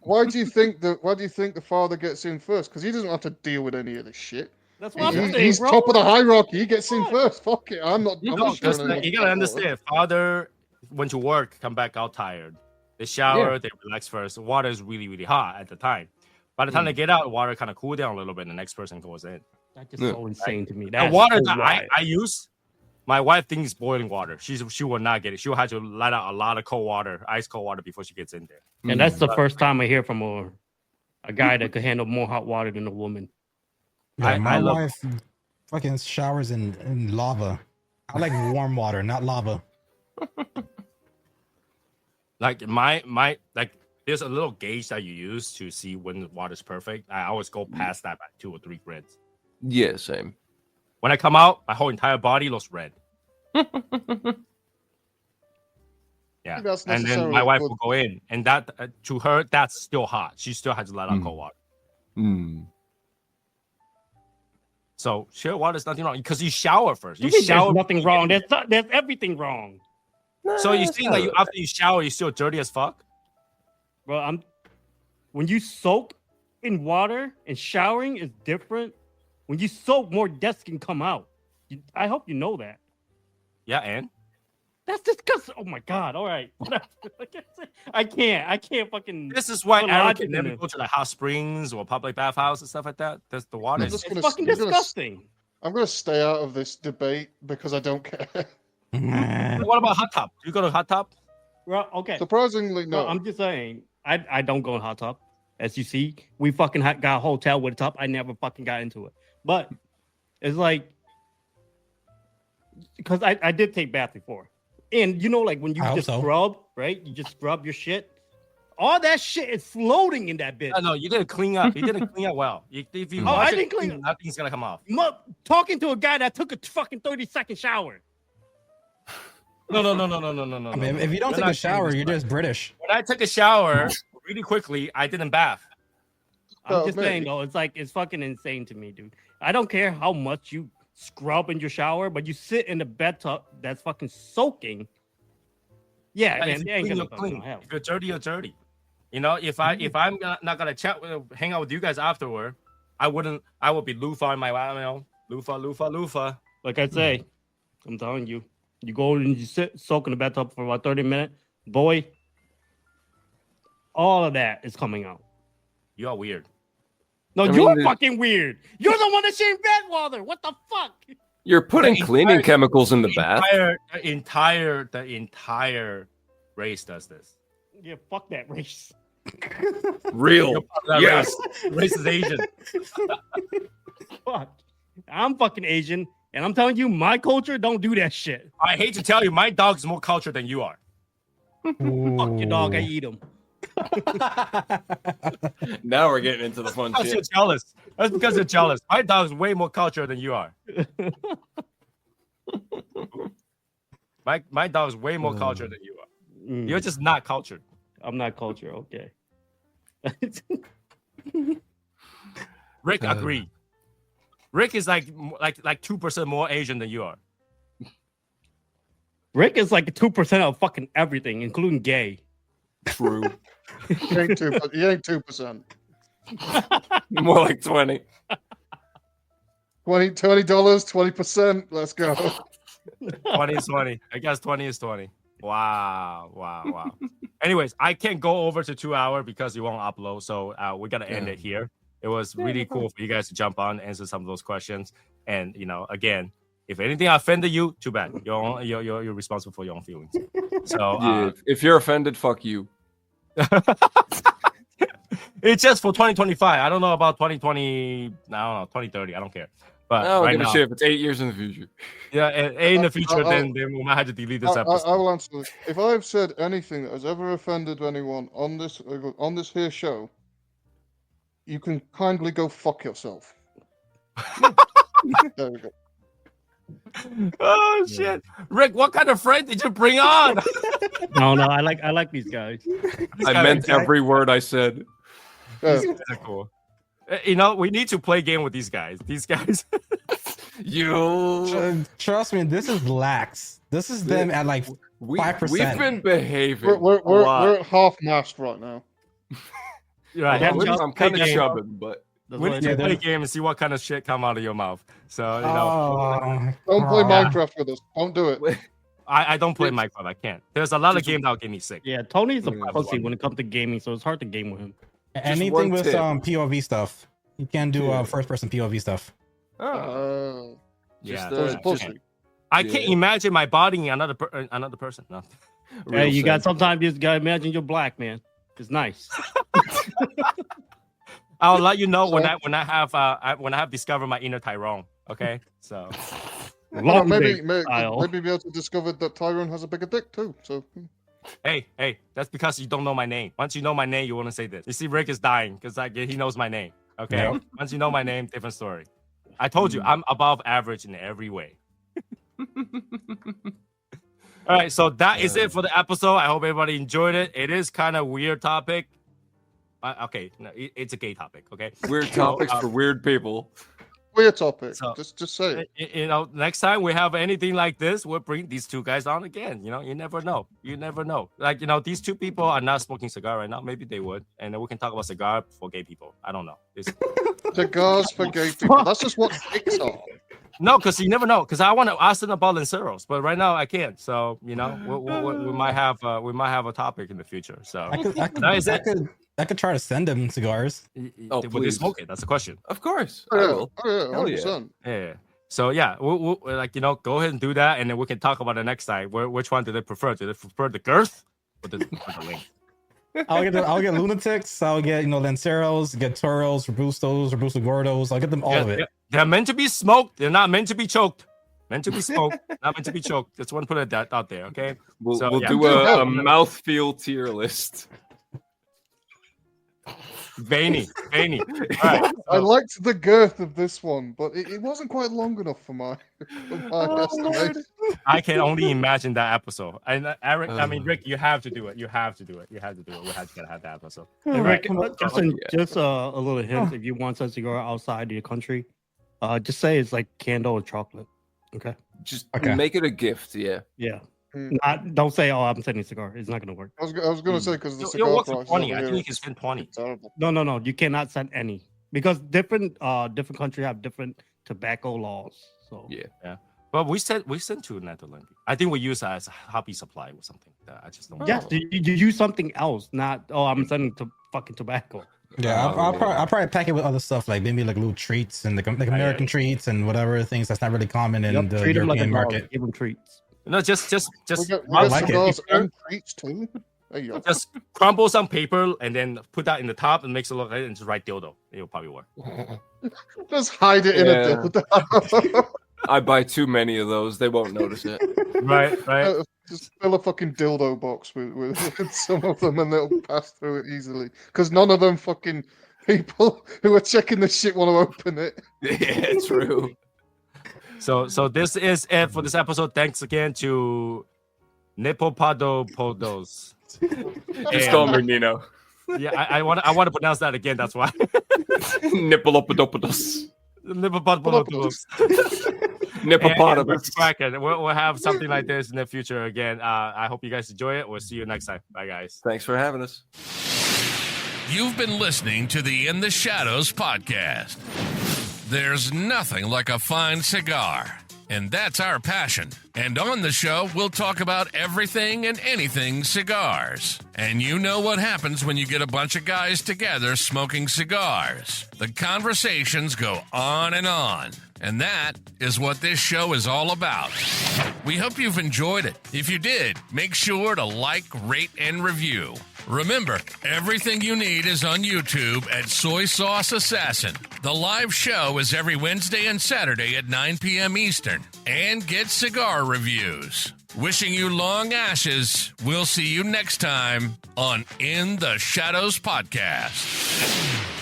Why do you think the father gets in first? Because he doesn't have to deal with any of this shit. That's what I'm saying, he's bro. top of the hierarchy. He gets in first. Fuck it. I'm not. You gotta understand. Father went to work, come back out tired. They shower, they relax first. The water is really, really hot at the time. By the time they get out, the water kind of cool down a little bit, and the next person goes in. That's just so insane to me. The water that I use, my wife thinks boiling water. She will not get it. She'll have to let out a lot of cold water, ice cold water before she gets in there. And that's the first time I hear from a guy that could handle more hot water than a woman. Yeah, my wife fucking showers in lava. I like warm water, not lava. Like my there's a little gauge that you use to see when the water's perfect. I always go past that by 2 or 3 grades. Yeah, same. When I come out, my whole entire body looks red. Yeah, and then my wife will go in, and that to her that's still hot. She still has to let out cold water. So share water is nothing wrong because you shower first. You shower. There's nothing wrong. There's everything wrong. So you think that after you shower, you're still dirty as fuck? Bro, when you soak in water and showering is different. When you soak, more dust can come out. I hope you know that. Yeah, and that's disgusting. Oh my god! All right, I can't fucking. This is why Aaron can never go to like hot springs or public bathhouse and stuff like that. That's the water. It's fucking disgusting. I'm gonna stay out of this debate because I don't care. What about hot tub? Do you go to hot tub? Well, okay. Surprisingly, no. I'm just saying, I don't go in hot tub. As you see, we fucking got a hotel with a tub. I never fucking got into it. But it's like, because I did take bath before. And you know, like when you just scrub, right? You just scrub your shit. all that shit is floating in that bitch. No, you didn't clean up. You didn't clean up well. If you I wash didn't it, clean up. nothing's gonna come off. Talking to a guy that took a fucking 30-second shower. No. I mean, if you don't take a shower, you're just British. When I took a shower really quickly, I didn't bath. I'm just saying though, it's fucking insane to me, dude. I don't care how much you scrub in your shower, but you sit in the bathtub that's fucking soaking. Yeah, man, they ain't gonna clean. If you're dirty, you're dirty. You know, if I'm not gonna hang out with you guys afterward, I would be loofah in my loofah. Like I say, I'm telling you, you go and you soak in the bathtub for about 30 minutes, boy. All of that is coming out. You are weird. No, you're fucking weird. You're the one that shaved bed water. What the fuck? You're putting cleaning chemicals in the bath. The entire race does this. Yeah, fuck that race. Real. Yes. Race is Asian. Fuck. I'm fucking Asian, and I'm telling you, my culture don't do that shit. I hate to tell you, my dog's more cultured than you are. Fuck your dog, I eat him. Now we're getting into the fun shit. You're jealous. That's because you're jealous. My dog's way more cultured than you are. My dog's way more cultured than you are. You're just not cultured. I'm not cultured. Okay. Rick agreed. Rick is like 2% more Asian than you are. Rick is like 2% of fucking everything, including gay. True. You ain't 2%. More like 20. $20, 20%. Let's go. 20 is 20. I guess 20 is 20. Wow. Anyways, I can't go over to 2 hours because you won't upload. So we got to end it here. It was really cool for you guys to jump on, answer some of those questions. And, again, if anything offended you, too bad. You're responsible for your own feelings. So if you're offended, fuck you. It's just for 2025. I don't know about 2020. I don't know, 2030. I don't care. But I don't right give now, a shit if it's 8 years in the future. Yeah, in the future, then we might have to delete this episode. I will answer this. If I've said anything that has ever offended anyone on this here show, you can kindly go fuck yourself. There we go. Oh shit, Rick! What kind of friend did you bring on? No, I like these guys. I meant every word I said. These guys are cool. We need to play a game with these guys. These guys. Trust me, this is lax. This is them at like 5%. We've been behaving. We're at half mast right now. Right. I'm kind of chubbing, but we need to play a game and see what kind of shit come out of your mouth. So don't play Minecraft with us. Don't do it. I don't play Minecraft. I can't. There's a lot of games that'll get me sick. Yeah, Tony's a pussy when it comes to gaming, so it's hard to game with him. Anything with POV stuff. You can't do first-person POV stuff. I can't imagine my body another person. No. Hey, you got sometimes you gotta imagine you're black, man. It's nice. I'll let you know when I have discovered my inner Tyrone. Okay, so maybe be able to discover that Tyrone has a bigger dick too. So hey, that's because you don't know my name. Once you know my name, you wouldn't say this. You see, Rick is dying because he knows my name. Okay, once you know my name, different story. I told you I'm above average in every way. All right, so that is it for the episode. I hope everybody enjoyed it. It is kind of weird topic. Okay, no, it's a gay topic. Okay, weird topics for weird people. Weird topic. So, just say it. Next time we have anything like this, we'll bring these two guys on again. You never know. You never know. Like these two people are not smoking cigar right now. Maybe they would, and then we can talk about cigar for gay people. I don't know. Cigars for gay people. That's just what dicks are. No, because you never know. Because I want to ask them about Lanceros, but right now I can't. So we might have a topic in the future. So I could try to send them cigars. Would they smoke it? That's the question. Of course. Oh, yeah, 100%. Yeah. So we'll go ahead and do that, and then we can talk about the next time. Which one do they prefer? Do they prefer the girth or the length? I'll get lunatics. I'll get Lanceros, get Toros, Robusto Gordos. I'll get them all of it. They're meant to be smoked. They're not meant to be choked. Meant to be smoked, not meant to be choked. Just want to put it out there, okay? We'll do a mouthfeel tier list. Veiny. All right. I liked the girth of this one, but it wasn't quite long enough for my estimation. I can only imagine that episode. And Eric, I mean Rick, you have to do it. You have to do it. We have to have that episode. Hey, Rick, Yeah. just a little hint. If you want us to go outside the country, just say it's like candle or chocolate. Okay. Just Okay. make it a gift. Yeah. Yeah. Mm. Don't say, "Oh, I'm sending a cigar." It's not gonna work. I was going to say because the You'll cigar work for price 20. I over think here you can spend 20. is terrible. No. You cannot send any because different countries have different tobacco laws. So Yeah. But we sent to Netherlands. I think we use that as a hobby supply or something. I just don't. yes, you use something else. Not I'm sending to fucking tobacco. Yeah, I'll probably pack it with other stuff like maybe like little treats and like American treats and whatever things that's not really common in the treat them like a European dog. market. Give them treats. No, just We got I like it. cigars and treats too. There you go. just crumble some paper and then put that in the top and makes it look like and just write dildo. It'll probably work. Just hide it in a Yeah. dildo. I buy too many of those. They won't notice it. Right. Just fill a fucking dildo box with some of them and they'll pass through it easily. Because none of them fucking people who are checking this shit want to open it. Yeah, true. So this is it for this episode. Thanks again to Nipopado Podos. Just call me Nino. Yeah, I want to pronounce that again. That's why. Nippleopodopodos. Nipopado. Nippopotamus. We'll have something like this in the future again. I hope you guys enjoy it. We'll see you next time. Bye, guys. Thanks for having us. You've been listening to the In the Shadows podcast. There's nothing like a fine cigar, and that's our passion. And on the show, we'll talk about everything and anything cigars. And you know what happens when you get a bunch of guys together smoking cigars. The conversations go on. And that is what this show is all about. We hope you've enjoyed it. If you did, make sure to like, rate, and review. Remember, everything you need is on YouTube at Soy Sauce Assassin. The live show is every Wednesday and Saturday at 9 p.m. Eastern. And get cigar reviews. Wishing you long ashes. We'll see you next time on In the Shadows podcast.